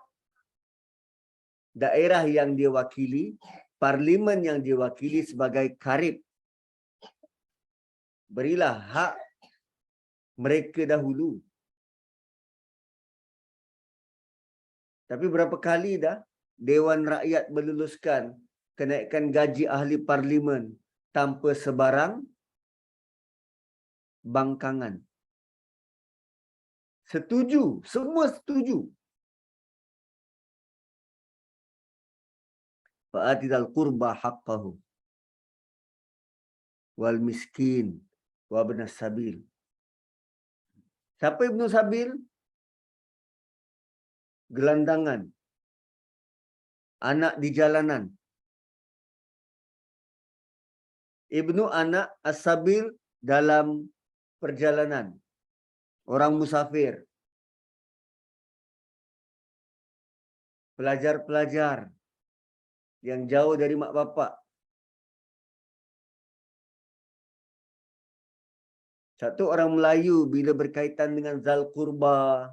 daerah yang dia wakili, parlimen yang dia wakili sebagai karib. Berilah hak mereka dahulu. Tapi berapa kali dah Dewan Rakyat meluluskan kenaikan gaji ahli parlimen tanpa sebarang bangkangan. Setuju, semua setuju. Fa'atidal qurba haqqahu wal miskin wa ibnas sabil. Siapa Ibnu Sabil? Gelandangan. Anak di jalanan. Ibnu anak as-sabil dalam perjalanan. Orang musafir. Pelajar-pelajar yang jauh dari mak bapak. Satu orang Melayu bila berkaitan dengan zal qurba,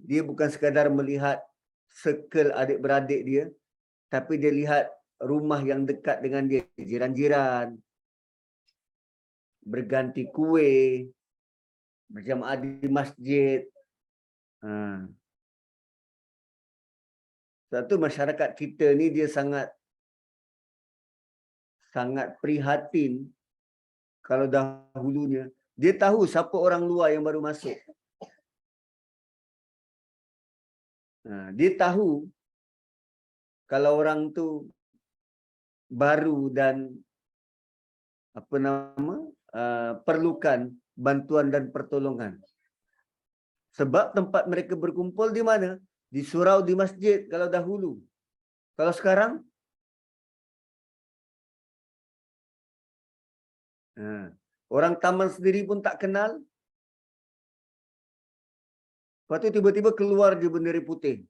dia bukan sekadar melihat circle adik-beradik dia, tapi dia lihat rumah yang dekat dengan dia, jiran-jiran, berganti kuih, berjamaah di masjid. Satu masyarakat kita ni dia sangat prihatin kalau dahulunya dia tahu siapa orang luar yang baru masuk. Dia tahu kalau orang tu baru dan perlukan bantuan dan pertolongan. Sebab tempat mereka berkumpul di mana? Di surau, di masjid kalau dahulu. Kalau sekarang orang taman sendiri pun tak kenal. Lepas tu tiba-tiba keluar je bendera putih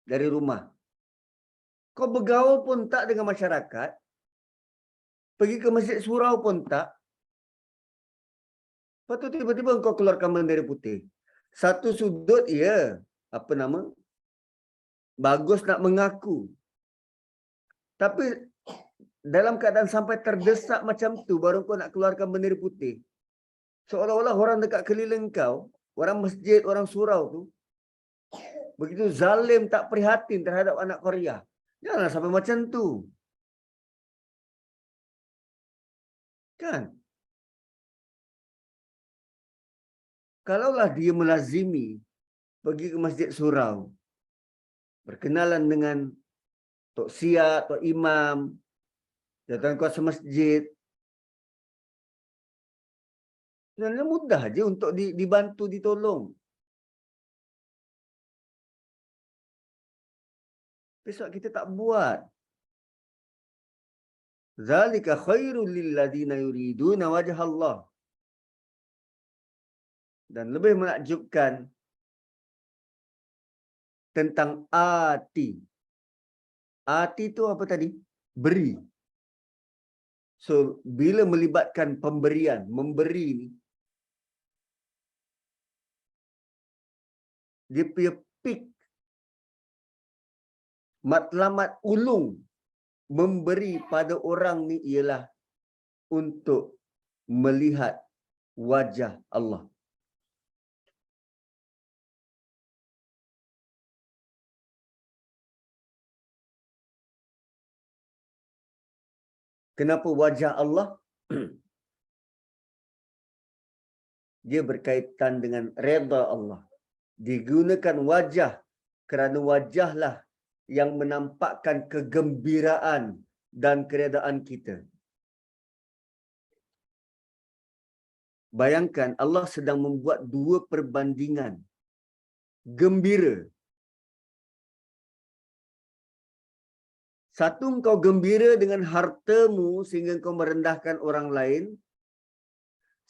dari rumah. Kau bergaul pun tak dengan masyarakat. Pergi ke masjid surau pun tak. Lepas tu tiba-tiba kau keluarkan bendera putih. Satu sudut ya, bagus nak mengaku. Tapi dalam keadaan sampai terdesak macam tu baru kau nak keluarkan bendera putih. Seolah-olah orang dekat keliling kau, orang masjid, orang surau tu, begitu zalim tak prihatin terhadap anak Korea. Janganlah sampai macam tu. Kan? Kalaulah dia melazimi pergi ke masjid surau, berkenalan dengan Tok Sia, Tok Imam, jawatan kuasa masjid, sebenarnya mudah je untuk dibantu, ditolong. Besok kita tak buat. Zalika khairul lil ladzina yuriduna wajha Allah. Dan lebih menakjubkan tentang ati. Ati itu apa tadi? Beri. So, bila melibatkan pemberian, memberi ni, dia punya peak, matlamat ulung memberi pada orang ni ialah untuk melihat wajah Allah. Kenapa wajah Allah? Dia berkaitan dengan redha Allah. Digunakan wajah kerana wajahlah yang menampakkan kegembiraan dan keredaan kita. Bayangkan Allah sedang membuat dua perbandingan. Gembira. Satu, engkau gembira dengan hartamu sehingga engkau merendahkan orang lain.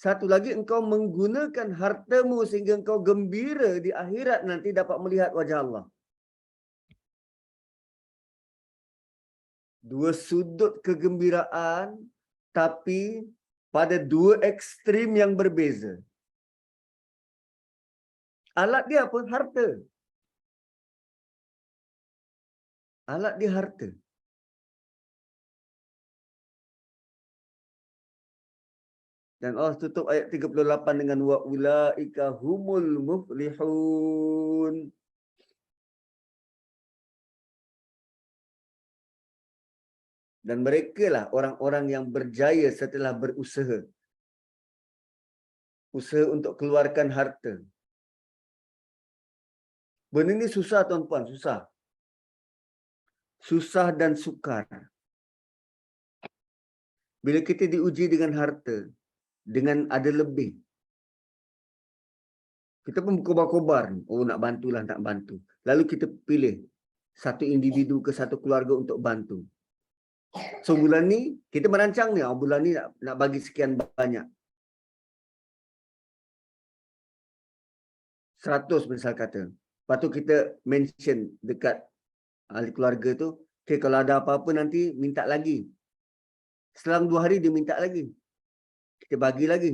Satu lagi, engkau menggunakan hartamu sehingga engkau gembira di akhirat nanti dapat melihat wajah Allah. Dua sudut kegembiraan, tapi pada dua ekstrim yang berbeza. Alat dia apa? Harta. Alat dia harta. Dan Allah tutup ayat 38 dengan wa ulaika humul muflihun. Dan merekalah orang-orang yang berjaya setelah berusaha. Usaha untuk keluarkan harta. Benda ni susah tuan-puan, susah. Susah dan sukar. Bila kita diuji dengan harta, dengan ada lebih, kita pun berkobar-kobar. Oh, nak bantulah, nak bantu. Lalu kita pilih satu individu ke satu keluarga untuk bantu. So, bulan ni, kita merancang ni. Bulan ni nak bagi sekian banyak. 100 misal kata. Lepas tu kita mention dekat ahli keluarga tu, okay, kalau ada apa-apa nanti minta lagi. Selang 2 hari dia minta lagi. Kita bagi lagi.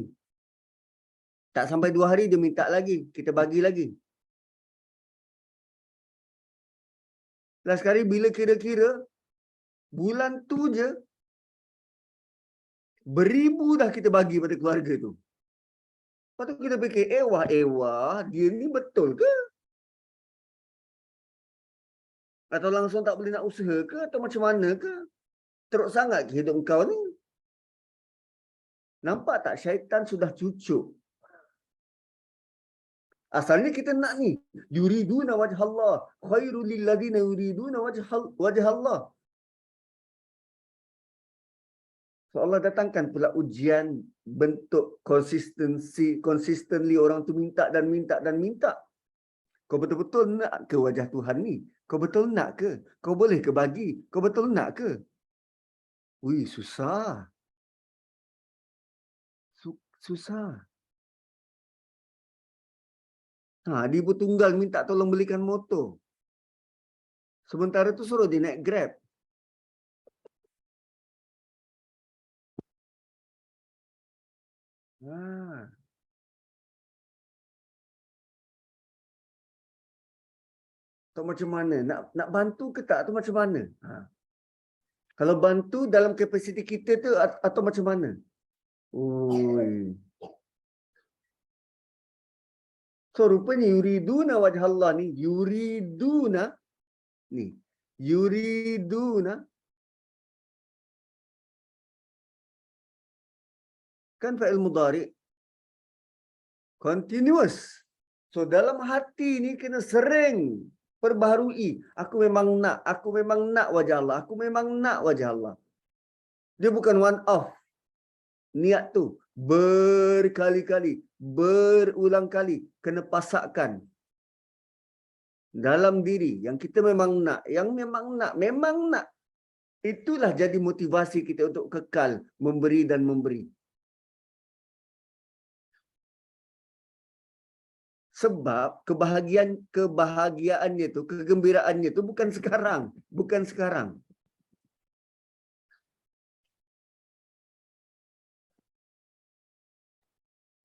Tak sampai 2 hari dia minta lagi. Kita bagi lagi. Last kali bila kira-kira bulan tu je beribu dah kita bagi pada keluarga tu. Lepas tu kita fikir, ewah, dia ni betul ke? Atau langsung tak boleh nak usaha ke? Atau macam mana ke? Teruk sangat ke hidup kau ni? Nampak tak syaitan sudah cucuk? Asalnya kita nak ni. Yuriduna wajh Allah. Khairul lil ladzina yuriduna wajh Allah. So Allah datangkan pula ujian bentuk consistently orang tu minta dan minta dan minta. Kau betul-betul nak ke wajah Tuhan ni? Kau betul nak ke? Kau boleh ke bagi? Kau betul nak ke? Ui, susah. Susah. Dia ibu tunggal minta tolong belikan motor. Sementara tu suruh dia naik Grab. Atau macam mana? Nak bantu ke tak? Atau macam mana? Kalau bantu dalam kapasiti kita tu atau macam mana? Oi. So rupanya yuriduna wajh Allah ni, yuriduna ni. Yuriduna kan fa'il mudhari continuous. So dalam hati ni kena sering perbaharui. Aku memang nak wajah Allah. Aku memang nak wajah Allah. Dia bukan one off. Niat tu berkali-kali, berulang kali kena pasakkan dalam diri yang kita memang nak, memang nak. Itulah jadi motivasi kita untuk kekal memberi dan memberi. Sebab kebahagiaannya itu, kegembiraannya itu bukan sekarang, bukan sekarang.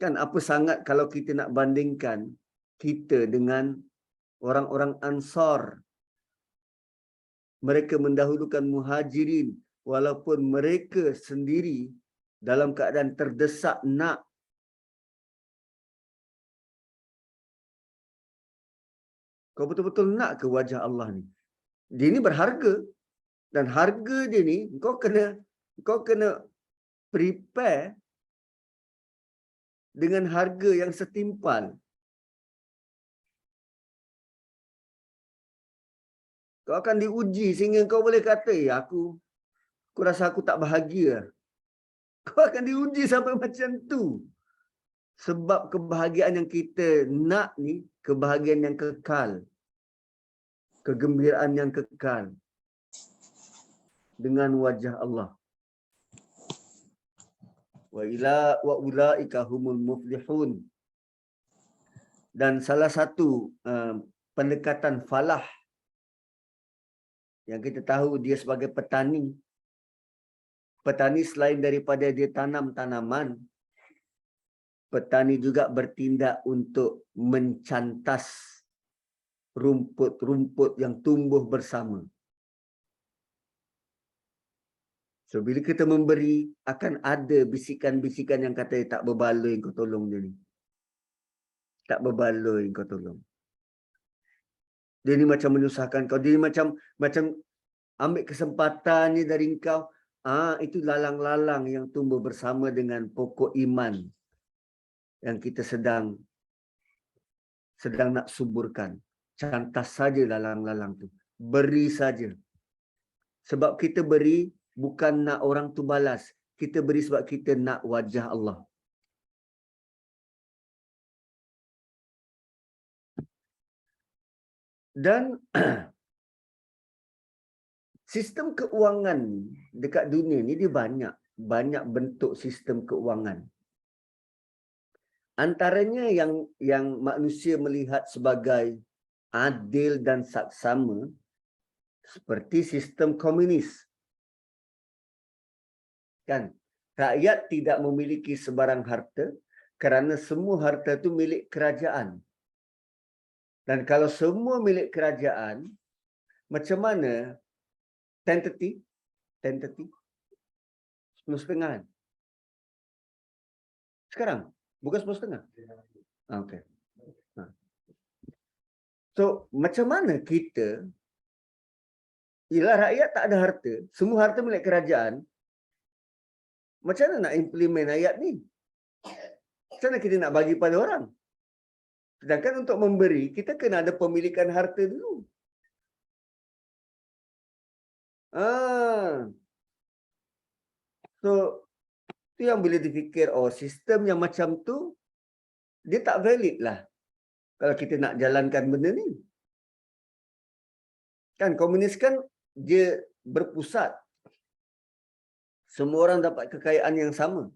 Kan apa sangat kalau kita nak bandingkan kita dengan orang-orang Ansar. Mereka mendahulukan Muhajirin walaupun mereka sendiri dalam keadaan terdesak nak. Kau betul-betul nak ke wajah Allah ni? Dia ni berharga. Dan harga dia ni, kau kena prepare dengan harga yang setimpal. Kau akan diuji sehingga kau boleh kata, ya aku rasa aku tak bahagia. Kau akan diuji sampai macam tu. Sebab kebahagiaan yang kita nak ni, kebahagiaan yang kekal. Kegembiraan yang kekal. Dengan wajah Allah. Wa ulaika humul muflihun. Dan salah satu pendekatan falah yang kita tahu dia sebagai petani. Petani selain daripada dia tanam tanaman, petani juga bertindak untuk mencantas rumput-rumput yang tumbuh bersama. So, bila kita memberi, akan ada bisikan-bisikan yang kata, tak berbaloi kau tolong dia ni. Tak berbaloi kau tolong. Dia ni macam menyusahkan kau. Dia ni macam ambil kesempatan ni dari kau. Itu lalang-lalang yang tumbuh bersama dengan pokok iman yang kita sedang nak suburkan. Cantas saja lalang-lalang tu. Beri saja. Sebab kita beri bukan nak orang tu balas. Kita beri sebab kita nak wajah Allah. Dan sistem keuangan dekat dunia ni dia banyak bentuk sistem keuangan. Antaranya yang manusia melihat sebagai adil dan saksama seperti sistem komunis. Kan? Rakyat tidak memiliki sebarang harta kerana semua harta itu milik kerajaan. Dan kalau semua milik kerajaan, macam mana 10.30? 10.30? 10.30 kan? Sekarang? Bukan 10.30? Okey. So, macam mana kita, ialah rakyat tak ada harta, semua harta milik kerajaan, macam mana nak implement ayat ni? Macam mana kita nak bagi pada orang? Sedangkan untuk memberi, kita kena ada pemilikan harta dulu. So, tu yang bila difikir, sistem yang macam tu, dia tak valid lah. Kalau kita nak jalankan benda ni. Kan komunis kan, dia berpusat. Semua orang dapat kekayaan yang sama.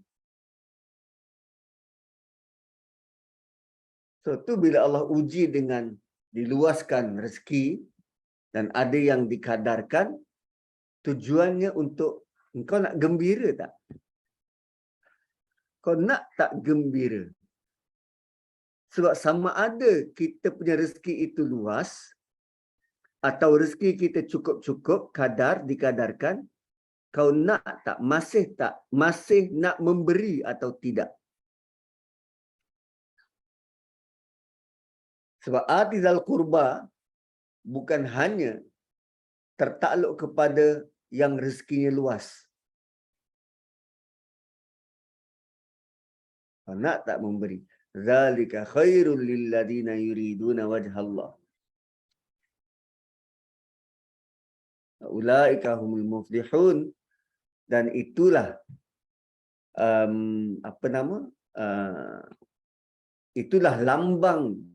So, tu bila Allah uji dengan diluaskan rezeki dan ada yang dikadarkan, tujuannya untuk engkau nak gembira tak? Kau nak tak gembira? Sebab sama ada kita punya rezeki itu luas atau rezeki kita cukup-cukup, kadar, dikadarkan, kau nak tak? Masih nak memberi atau tidak? Sebab atizal qurba bukan hanya tertakluk kepada yang rezekinya luas. Kau nak tak memberi? Zalika khairul lilladina yuriduna wajhallah. Ulaika humul muflihun. Dan itulah itulah lambang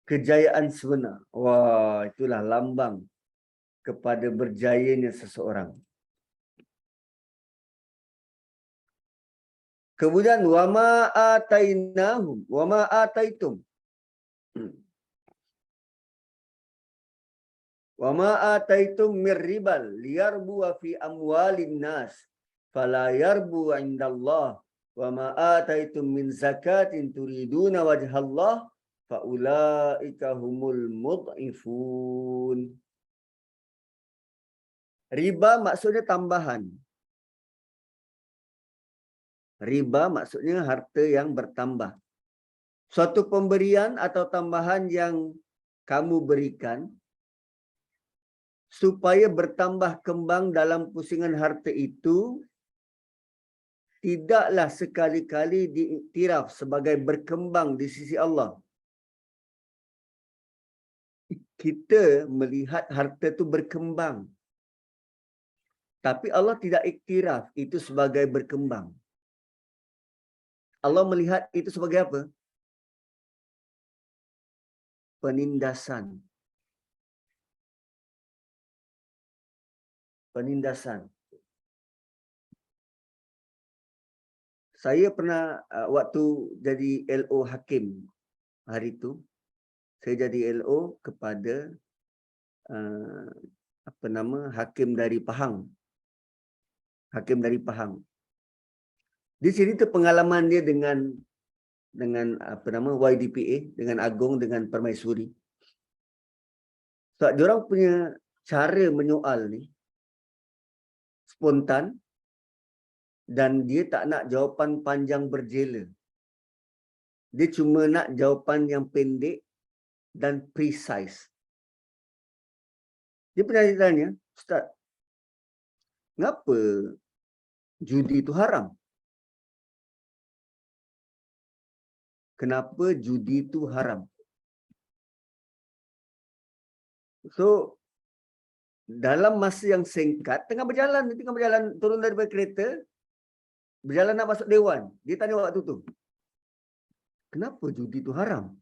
kejayaan sebenar. Wah, itulah lambang kepada berjayanya seseorang. Kemudian wama atainahum wama ataitum. Wama ataitum mir ribal liyarbu fi amwalin nas fala yarbu indallah wama ataitum min zakatin turiduna wajhallah faulaika humul mud'ifun. Riba maksudnya tambahan. Riba maksudnya harta yang bertambah. Suatu pemberian atau tambahan yang kamu berikan supaya bertambah kembang dalam pusingan harta itu tidaklah sekali-kali diiktiraf sebagai berkembang di sisi Allah. Kita melihat harta itu berkembang. Tapi Allah tidak iktiraf itu sebagai berkembang. Allah melihat itu sebagai apa? Penindasan. Penindasan. Saya pernah waktu jadi LO Hakim hari itu, saya jadi LO kepada Hakim dari Pahang. Hakim dari Pahang. Di sini tu pengalaman dia dengan YDPA, dengan Agong, dengan Permaisuri. So, diorang punya cara menyoal ni spontan dan dia tak nak jawapan panjang berjela. Dia cuma nak jawapan yang pendek dan precise. Dia pernah tanya, Ustaz, ngapa judi itu haram? Kenapa judi itu haram? So, dalam masa yang singkat, tengah berjalan turun daripada kereta, berjalan nak masuk dewan. Dia tanya waktu tu, kenapa judi itu haram?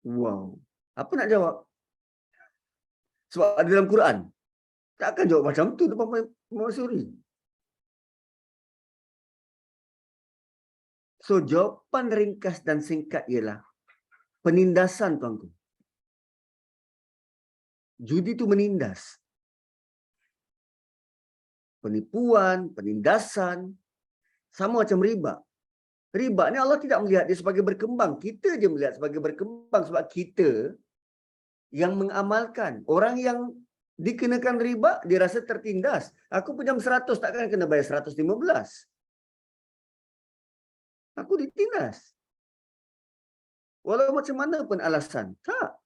Wow. Apa nak jawab? Sebab ada dalam Quran. Takkan jawab macam tu depan Permaisuri. So, jawapan ringkas dan singkat ialah penindasan, tuanku. Judi itu menindas. Penipuan, penindasan, sama macam riba. Riba ni Allah tidak melihat dia sebagai berkembang. Kita je melihat sebagai berkembang sebab kita yang mengamalkan. Orang yang dikenakan riba, dia rasa tertindas. Aku pinjam 100, takkan kena bayar 115. Aku ditindas. Walau macam mana pun alasan. Tak.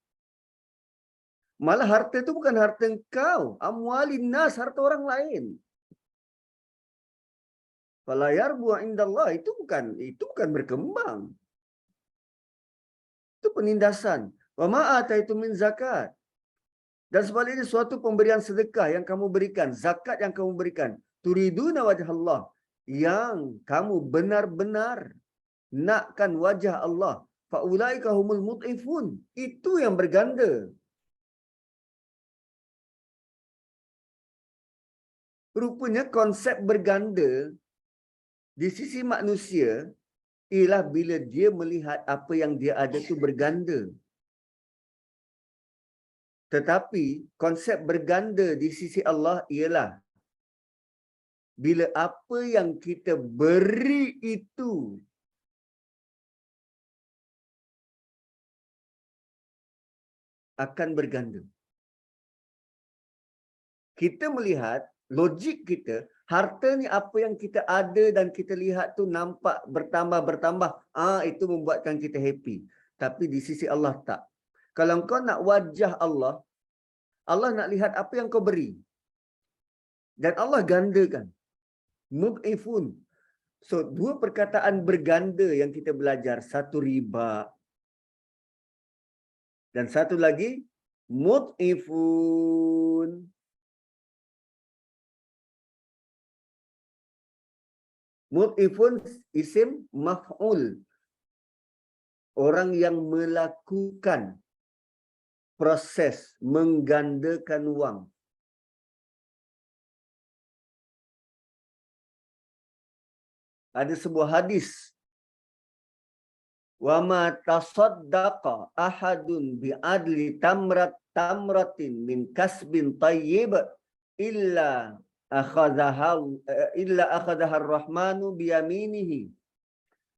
Malah harta itu bukan harta engkau. Amwalin nas, harta orang lain. Fala yarbu indallah, itu bukan berkembang. Itu penindasan. Wa ma ataitum min zakat. Dan sebaliknya suatu pemberian sedekah yang kamu berikan, zakat yang kamu berikan, turiduna wajhallah, yang kamu benar-benar nakkan wajah Allah, faulaika humul mud'ifun, itu yang berganda. Rupanya konsep berganda di sisi manusia ialah bila dia melihat apa yang dia ada tu berganda. Tetapi konsep berganda di sisi Allah ialah bila apa yang kita beri itu akan berganda. Kita melihat logik kita, harta ni apa yang kita ada dan kita lihat tu nampak bertambah. Itu membuatkan kita happy. Tapi di sisi Allah tak. Kalau kau nak wajah Allah, Allah nak lihat apa yang kau beri. Dan Allah gandakan. Mud'ifun. So, dua perkataan berganda yang kita belajar. Satu riba. Dan satu lagi, mud'ifun. Mud'ifun isim maf'ul. Orang yang melakukan proses menggandakan wang. Ada sebuah hadis, wa ma tasaddaqa ahadun bi adli tamratin min kasbin tayyib illa akhadhaha ar-rahmanu bi yaminihi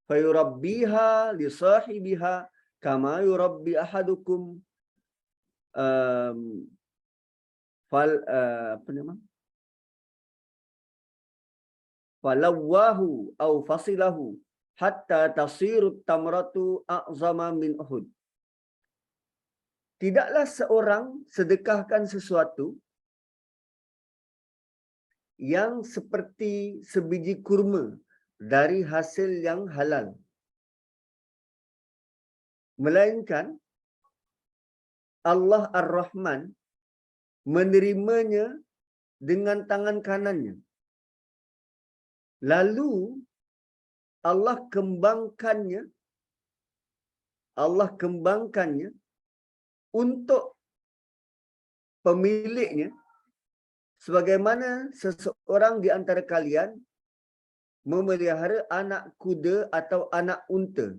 fayurabbiha li sahibiha kama yurabbi ahadukum falawahu au fasilahu hatta tasiru tamratu a'zama min Uhud. Tidaklah seorang sedekahkan sesuatu yang seperti sebiji kurma dari hasil yang halal, melainkan Allah Ar-Rahman menerimanya dengan tangan kanannya. Lalu Allah kembangkannya untuk pemiliknya, sebagaimana seseorang di antara kalian memelihara anak kuda atau anak unta.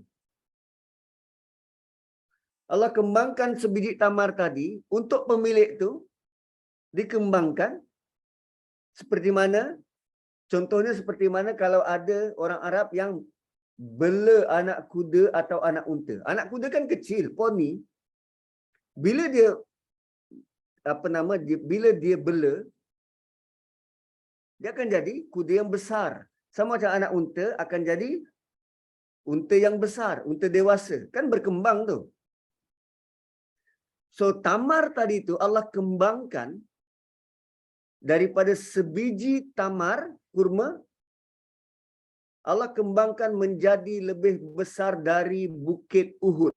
Allah kembangkan sebiji tamar tadi untuk pemilik itu dikembangkan seperti mana? Contohnya seperti mana kalau ada orang Arab yang bela anak kuda atau anak unta. Anak kuda kan kecil, poni. Bila dia bila dia bela, dia akan jadi kuda yang besar. Sama macam anak unta akan jadi unta yang besar, unta dewasa. Kan berkembang tu. So tamar tadi tu Allah kembangkan daripada sebiji tamar kurma, Allah kembangkan menjadi lebih besar dari bukit Uhud.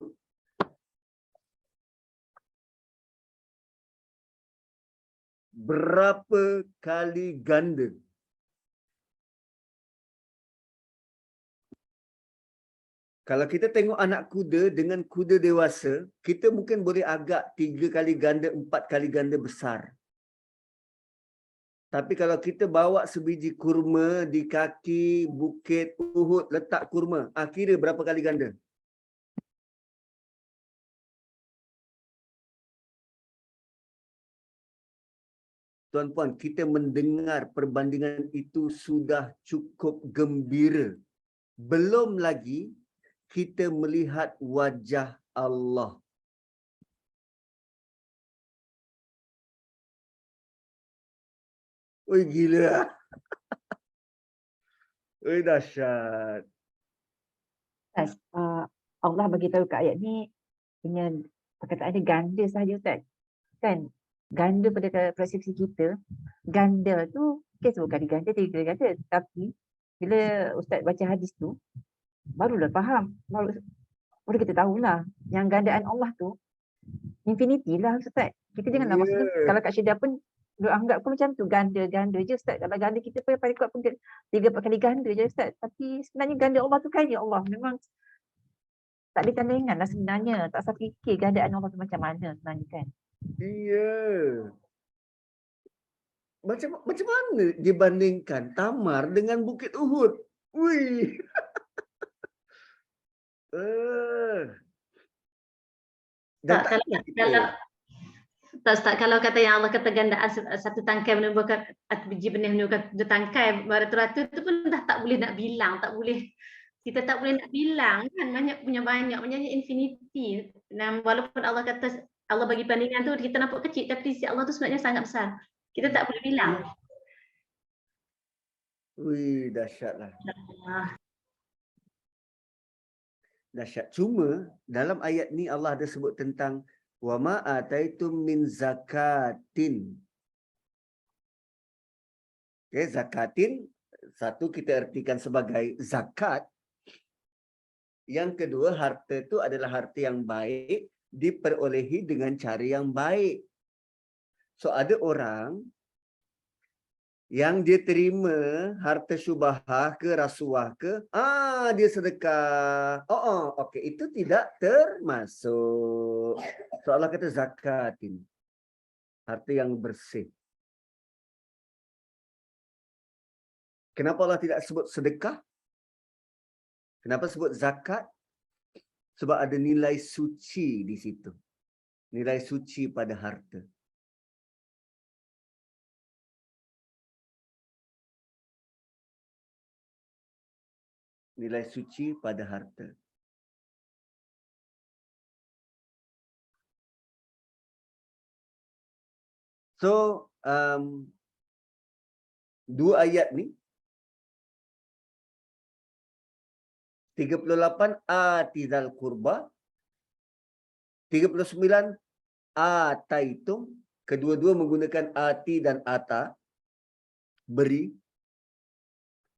Berapa kali ganda? Kalau kita tengok anak kuda dengan kuda dewasa, kita mungkin boleh agak 3 kali ganda, 4 kali ganda besar. Tapi kalau kita bawa sebiji kurma di kaki bukit Uhud, letak kurma, kira berapa kali ganda? Tuan-puan, kita mendengar perbandingan itu sudah cukup gembira. Belum lagi kita melihat wajah Allah. Oi, gila. Oi, dahsyat. Allah bagi tahu kat ayat ni punya perkataan dia ganda sahaja, Ustaz. Kan? Ganda pada persepsi kita, ganda tu okay, sebab kali ganda, 3 kali ganda. Tapi bila Ustaz baca hadis tu, barulah faham. Baru kita tahulah yang gandaan Allah tu infinity lah, Ustaz. Kita janganlah maksudnya kalau kat Syeda pun duk anggap pun macam tu, ganda je, Ustaz. Kalau ganda kita pun paling kuat pun 3-4 kali ganda je, Ustaz. Tapi sebenarnya ganda Allah tu kan ya Allah. Memang tak ada tandingan lah sebenarnya. Tak usah fikir gandaan Allah tu macam mana sebenarnya kan. Iya. Macam mana dibandingkan tamar dengan bukit Uhud? Wih. Dan kalau kata yang Allah kata gandaan satu tangkai menumbuhkan biji benih menumbuhkan 2 tangkai beratus-ratus, itu pun dah tak boleh nak bilang, kita tak boleh nak bilang kan, banyak infinity. Dan walaupun Allah kata Allah bagi bandingan tu kita nampak kecil, tapi sisi Allah tu sebenarnya sangat besar. Kita tak boleh bilang. Wih, dahsyatlah. Dahsyat. Cuma dalam ayat ni Allah ada sebut tentang wa ma ataitum min zakatin. Okay, zakatin satu kita artikan sebagai zakat. Yang kedua, harta itu adalah harta yang baik diperolehi dengan cara yang baik. So ada orang Yang dia terima harta syubhah ke rasuah ke, dia sedekah. Okey, itu tidak termasuk. So Allah kata zakat ini. Harta yang bersih. Kenapa Allah tidak sebut sedekah? Kenapa sebut zakat? Sebab ada nilai suci di situ. Nilai suci pada harta. Nilai suci pada harta. So, dua ayat ni 38 atizal kurba, 39 ataitum, kedua-dua menggunakan ati dan ata, beri.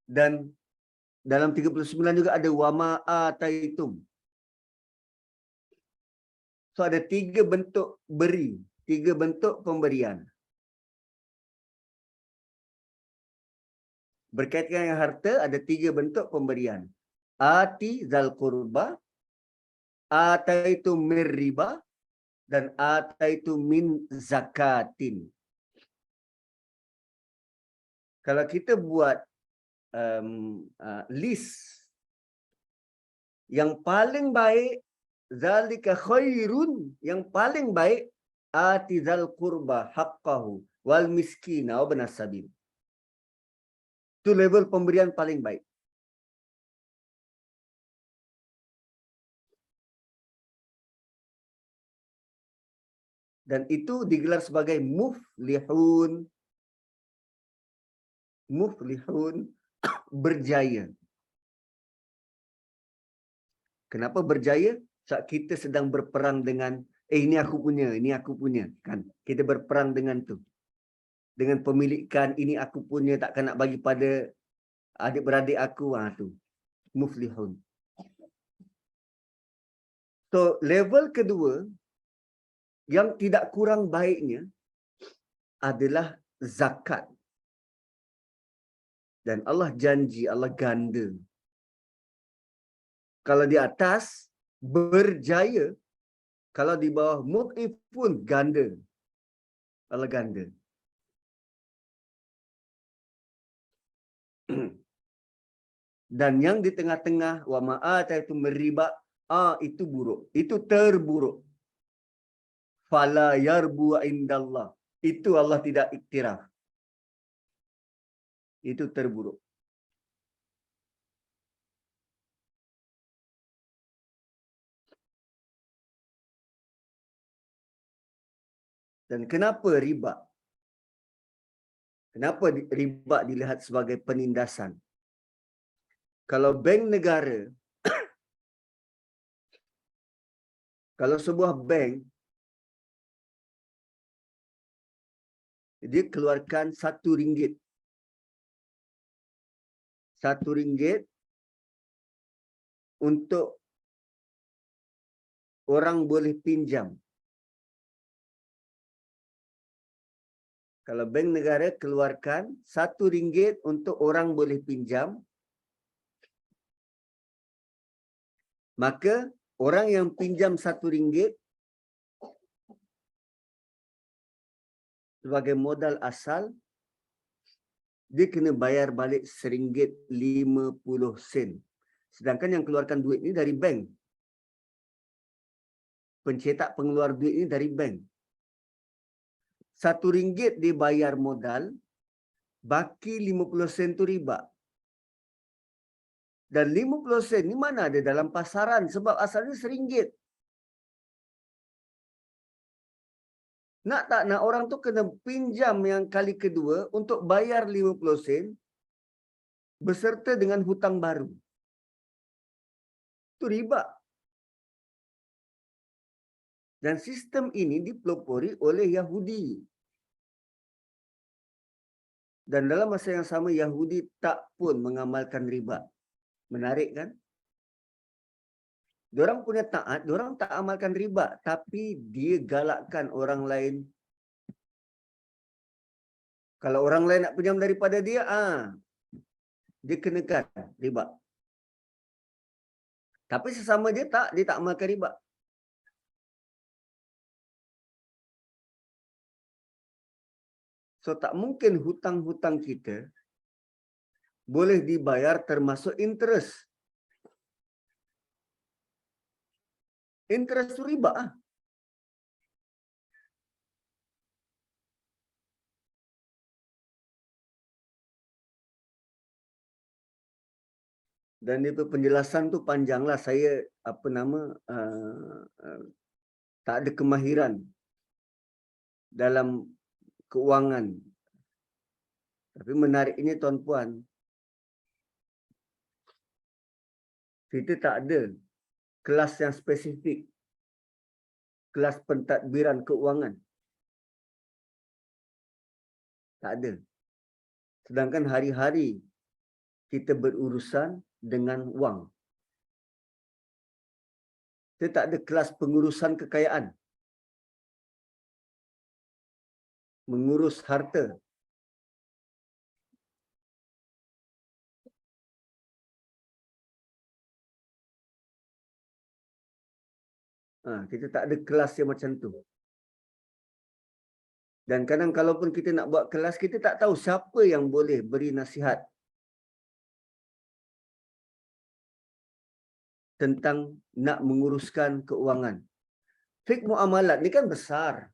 Dan dalam 39 juga ada wama ataitum. So ada 3 bentuk beri, 3 bentuk pemberian. Berkaitan dengan harta ada 3 bentuk pemberian. Ati zal qurba, ataitu mir riba, dan ataitu min zakatin. Kalau kita buat list yang paling baik, zalika khairun, yang paling baik, ati zal qurba haqqahu wal miskina wa ibnas sabil. Itu level pemberian paling baik. Dan itu digelar sebagai muflihun. Muflihun, berjaya. Kenapa berjaya? Sebab kita sedang berperang dengan, ini aku punya, ini aku punya. Kan? Kita berperang dengan tu. Dengan pemilikan, ini aku punya, takkan nak bagi pada adik-beradik aku. Tu. Muflihun. So, level kedua, yang tidak kurang baiknya, adalah zakat. Dan Allah janji, Allah ganda. Kalau di atas, berjaya. Kalau di bawah, mud'if pun ganda. Allah ganda. Dan yang di tengah-tengah, wa ma'ataitu meriba, itu buruk. Itu terburuk. Fala yarbu indallah. Itu Allah tidak iktiraf. Itu terburuk. Dan kenapa riba? Kenapa riba dilihat sebagai penindasan? Kalau bank negara, kalau sebuah bank, dia keluarkan RM1. RM1 untuk orang boleh pinjam. Kalau bank negara keluarkan RM1 untuk orang boleh pinjam, maka orang yang pinjam RM1 sebagai modal asal, dia kena bayar balik RM1.50. Sedangkan yang keluarkan duit ni dari bank. Pencetak pengeluar duit ni dari bank. RM1 dia bayar modal, baki 50 sen tu riba. Dan 50 sen ni mana ada dalam pasaran sebab asalnya RM1. Nak tak nak orang tu kena pinjam yang kali kedua untuk bayar 50 sen beserta dengan hutang baru. Itu riba. Dan sistem ini dipelopori oleh Yahudi. Dan dalam masa yang sama Yahudi tak pun mengamalkan riba. Menarik kan? Diorang punya taat, diorang tak amalkan riba. Tapi dia galakkan orang lain Kalau orang lain nak pinjam daripada dia, dia kenakan riba. Tapi sesama dia tak makan riba. So tak mungkin hutang-hutang kita boleh dibayar termasuk interest. Interest tu riba. Dan itu penjelasan tu panjanglah. Saya tak ada kemahiran dalam keuangan. Tapi menariknya tuan-puan, kita tak ada kelas yang spesifik, kelas pentadbiran keuangan. Tak ada. Sedangkan hari-hari kita berurusan dengan wang. Kita tak ada kelas pengurusan kekayaan. Mengurus harta. Kita tak ada kelas yang macam tu. Dan kadang kalaupun kita nak buat kelas, kita tak tahu siapa yang boleh beri nasihat tentang nak menguruskan keuangan. Fiqh muamalat ni kan besar.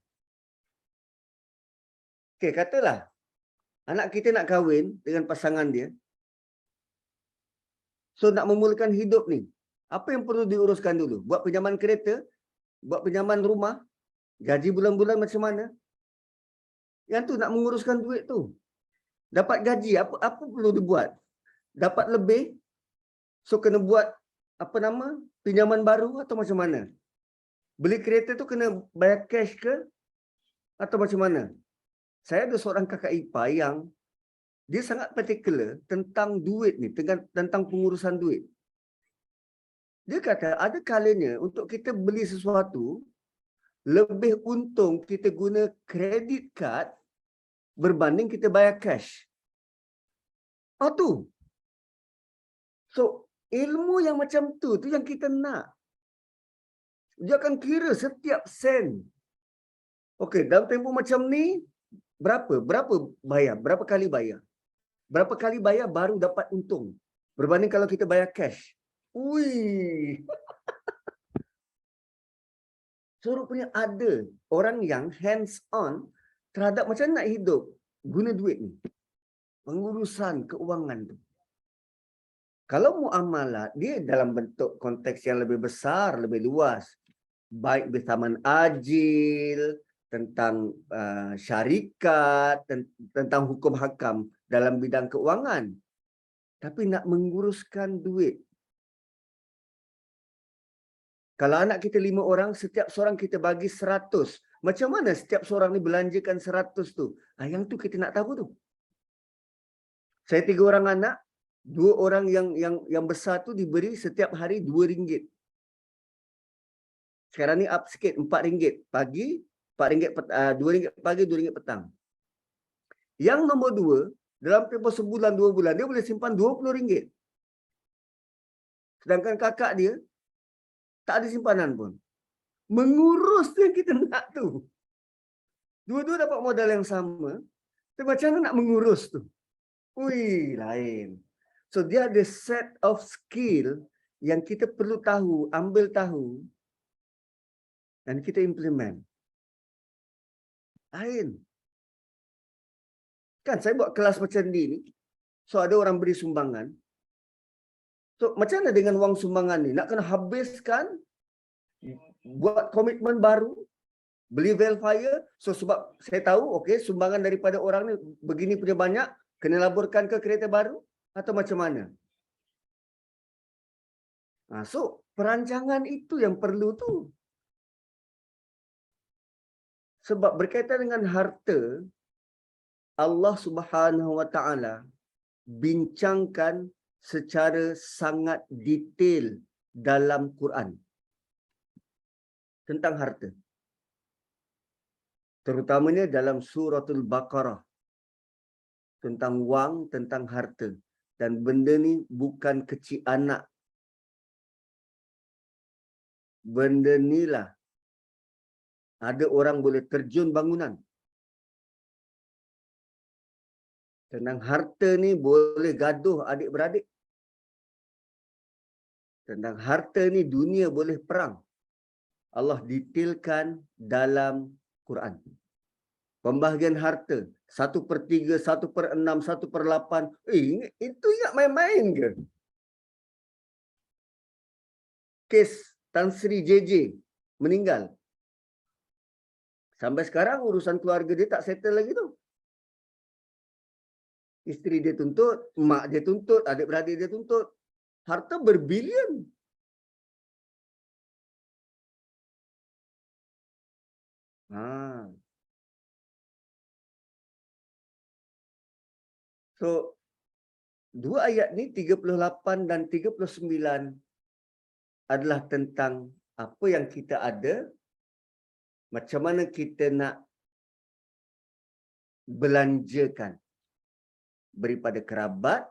Okey, katalah anak kita nak kahwin dengan pasangan dia. So nak memulakan hidup ni, apa yang perlu diuruskan dulu? Buat pinjaman kereta, buat pinjaman rumah, gaji bulan-bulan macam mana? Yang tu nak menguruskan duit tu. Dapat gaji, apa perlu dibuat? Dapat lebih, so kena buat pinjaman baru atau macam mana? Beli kereta tu kena bayar cash ke atau macam mana? Saya ada seorang kakak ipar yang dia sangat particular tentang duit ni, tentang pengurusan duit. Dia kata ada kalanya untuk kita beli sesuatu, lebih untung kita guna credit card berbanding kita bayar cash. Tu. So, ilmu yang macam tu yang kita nak. Dia akan kira setiap sen. Okey, dalam tempoh macam ni, berapa bayar? Berapa kali bayar? Berapa kali bayar baru dapat untung? Berbanding kalau kita bayar cash. Ui. So, rupanya ada orang yang hands on terhadap macam nak hidup guna duit ni. Pengurusan keuangan tu. Kalau muamalat, dia dalam bentuk konteks yang lebih besar, lebih luas. Baik bersamaan ajil, tentang syarikat, tentang hukum hakam dalam bidang keuangan. Tapi nak menguruskan duit. Kalau anak kita 5 orang, setiap seorang kita bagi 100. Macam mana setiap seorang ni belanjakan 100 tu? Yang tu kita nak tahu tu. Saya 3 orang anak, 2 orang yang besar tu diberi setiap hari RM2. Sekarang ni up sikit, RM4 pagi, RM2 pagi, RM2 petang. Yang nombor 2, dalam tempoh sebulan, 2 bulan, dia boleh simpan RM20. Sedangkan kakak dia, tak ada simpanan pun. Mengurus tu yang kita nak tu. Dua-dua dapat modal yang sama, tapi macam mana nak mengurus tu? Ui, lain. So, dia ada set of skill yang kita perlu tahu, ambil tahu, dan kita implement. Lain. Kan saya buat kelas macam ni, so ada orang beri sumbangan. So, macam mana dengan wang sumbangan ni? Nak kena habiskan, buat komitmen baru, beli velfire. So, sebab saya tahu, okey, sumbangan daripada orang ni begini punya banyak, kena laburkan ke kereta baru? Atau macam mana? So, perancangan itu yang perlu tu. Sebab berkaitan dengan harta, Allah Subhanahu Wa Taala bincangkan secara sangat detail dalam Quran tentang harta. Terutamanya dalam suratul Baqarah tentang wang, tentang harta. Dan benda ni bukan kecil anak. Benda ni lah ada orang boleh terjun bangunan. Tentang harta ni boleh gaduh adik-beradik. Tentang harta ni dunia boleh perang. Allah detailkan dalam Quran. Pembahagian harta 1/3, 1/6, 1/8. Itu ingat main-main ke? Kes Tan Sri JJ meninggal. Sampai sekarang urusan keluarga dia tak settle lagi tu. Isteri dia tuntut, mak dia tuntut, adik-beradik dia tuntut. Harta berbilion. So, dua ayat ni 38 dan 39 adalah tentang apa yang kita ada, macam mana kita nak belanjakan. Beri pada kerabat.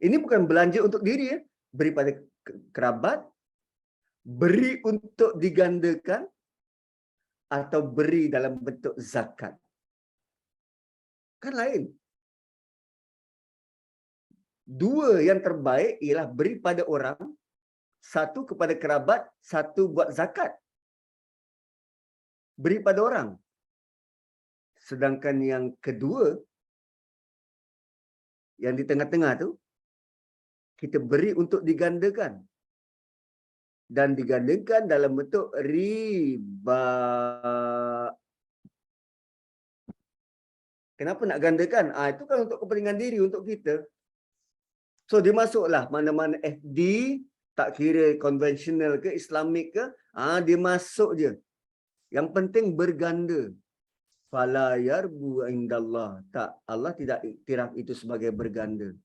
Ini bukan belanja untuk diri ya. Beri pada kerabat, beri untuk digandakan, atau beri dalam bentuk zakat. Kan lain. Dua yang terbaik ialah beri pada orang, satu kepada kerabat, satu buat zakat. Beri pada orang. Sedangkan yang kedua, yang di tengah-tengah tu, kita beri untuk digandakan. Dan digandakan dalam bentuk riba. Kenapa nak gandakan? Itu kan untuk kepentingan diri, untuk kita. So, dia masuklah mana-mana FD, tak kira konvensional ke, Islamik ke, dia masuk je. Yang penting berganda. Fala yarbu indallah. Tak, Allah tidak iktiraf itu sebagai berganda.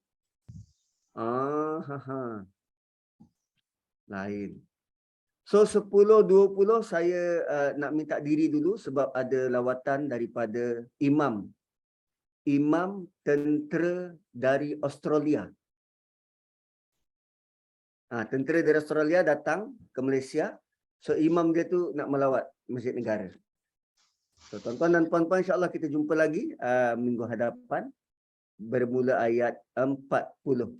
Lain. So 10-20 saya nak minta diri dulu sebab ada lawatan daripada imam tentera dari Australia. Tentera dari Australia datang ke Malaysia. So imam dia tu nak melawat Masjid Negara. So tuan-tuan dan puan-puan, insya-Allah kita jumpa lagi minggu hadapan bermula ayat 40.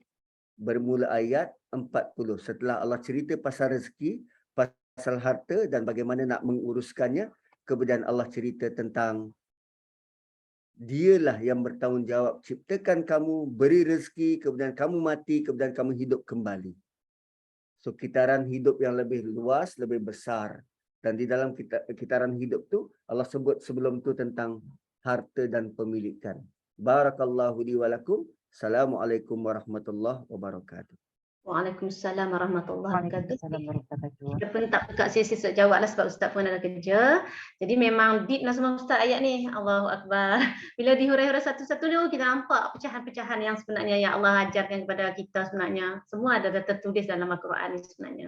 Bermula ayat 40. Setelah Allah cerita pasal rezeki, pasal harta dan bagaimana nak menguruskannya, kemudian Allah cerita tentang Dialah yang bertanggungjawab ciptakan kamu, beri rezeki, kemudian kamu mati, kemudian kamu hidup kembali. So kitaran hidup yang lebih luas, lebih besar. Dan di dalam kitaran hidup tu Allah sebut sebelum tu tentang harta dan pemilikan. Barakallahu li wa lakum. Assalamualaikum warahmatullahi wabarakatuh. Waalaikumsalam warahmatullahi wabarakatuh. Waalaikumsalam warahmatullahi Kita pun tak buka sesi jawab lah sebab Ustaz pun ada kerja. Jadi memang deep lah semua Ustaz ayat ni. Allahu Akbar. Bila dihurai-hurai satu-satu ni kita nampak pecahan-pecahan yang sebenarnya yang Allah ajarkan kepada kita sebenarnya. Semua ada tertulis dalam Al-Quran ni sebenarnya.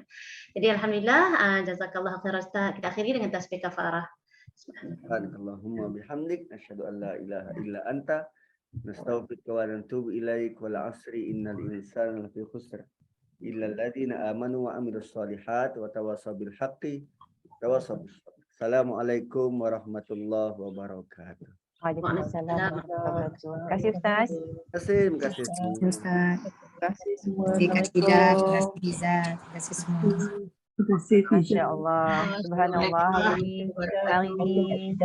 Jadi Alhamdulillah, jazakallah khairan Ustaz. Kita akhiri dengan tasbih kafarah. Subhanallahumma bihamdik. Asyhadu an la ilaha illa anta. Nastaghfiruka wa natubu ilaik. Wal asri innal insana lafi khusr. Illa alladziina aamanu wa 'amilus shalihaati wa tawassaw bil haqqi tawassaw bis sabr. Assalamualaikum warahmatullahi wabarakatuh. Waalaikumsalam warahmatullahi wabarakatuh. Terima kasih Ustaz. Terima kasih. Ustaz. Terima kasih semua. Terima kasih Ida, terima kasih Liza, terima kasih semua. Masya Allah, subhanallah, hari ini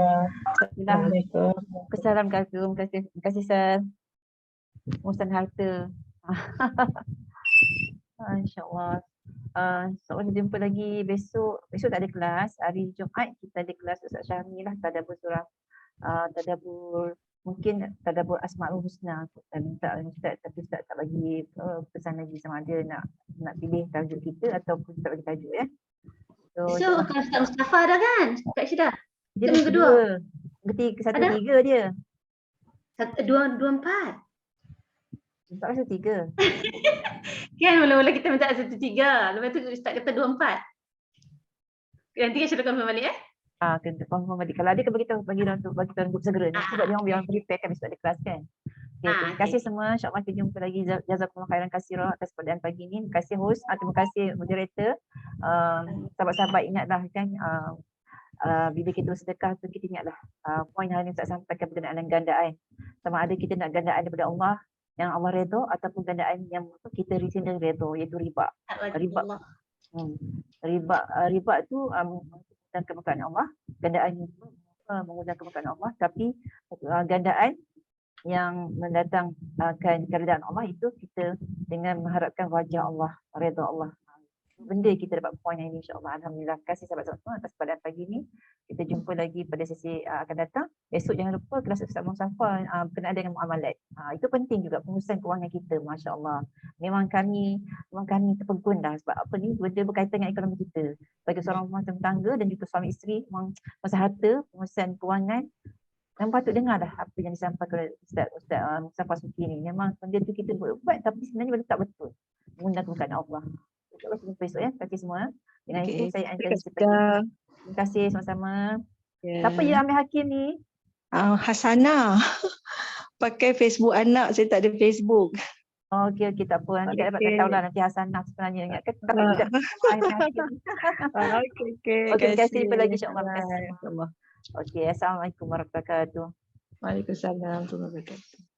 Assalamualaikum, terima kasih Sir. Urusan harta. InsyaAllah. InsyaAllah kita jumpa lagi besok. Besok tak ada kelas. Hari Jumaat kita ada kelas Ustaz Syahmi lah. Tadabbur surah. Tadabbur, mungkin tadabbur Asma'ul Husna. Dan minta Ustaz, tapi Ustaz tak bagi pesan lagi sama ada nak pilih tajuk kita ataupun tak bagi tajuk ya. So kan Ustaz Mustafa dah kan? Kak Syida. Dia minggu kedua. Satu Ada? tiga dia. Dua empat. Tak rasa tiga. Kan mula-mula kita minta 1-3. Lepas tu Ustaz kata 2-4. Nanti kan Syida confirm balik Kena confirm balik. Kalau ada bagi tahu bagi tuan group segera. Sebab dia orang prepare kan besok ada kelas kan. Terima kasih semua. InsyaAllah kita jumpa lagi. Jazakumullah khairan katsira atas perhatian pagi ini. Terima kasih host. Terima kasih moderator. Sahabat-sahabat ingatlah kan bila kita bersedekah tu kita ingatlah poin hari ini Ustaz sampaikan berkenaan dengan gandaan. Sama ada kita nak gandaan daripada Allah yang Allah redha ataupun gandaan yang kita sendiri redha, iaitu riba. Riba tu menggunakan kemurkaan Allah, gandaan itu menggunakan kemurkaan Allah, tapi gandaan yang mendatangkan keridaan Allah itu kita dengan mengharapkan wajah Allah, redha Allah. Benda kita dapat poin ini insya-Allah. Alhamdulillah. Terima kasih sahabat semua atas pada pagi ini. Kita jumpa lagi pada sesi akan datang. Esok jangan lupa kelas Ustaz Musafa berkenaan dengan muamalat. Itu penting juga pengurusan kewangan kita, masya-Allah. Memang kami terpegun dah sebab apa ni benda berkaitan dengan ekonomi kita. Bagi seorang rumah tangga dan juga suami isteri masa harta, pengurusan kewangan yang patut dengar dah apa yang disampaikan oleh Ustaz Musafa Suki ni. Memang benda tu kita buat tapi sebenarnya benda tak betul. Menggunakan Allah. InsyaAllah kita jumpa esok ya. Terima kasih semua. Dengan itu saya akan terima kasih sama-sama. Siapa ya Amir Hakim ni? Hasanah. Pakai Facebook anak, saya tak ada Facebook. Okey, tak apa. Nanti dapat tahu lah nanti Hasanah sebenarnya. Ingatkan dapat juga. Okey. Terima kasih. Jumpa lagi insyaAllah. Okey, Assalamualaikum warahmatullahi wabarakatuh. Waalaikumsalam warahmatullahi wabarakatuh.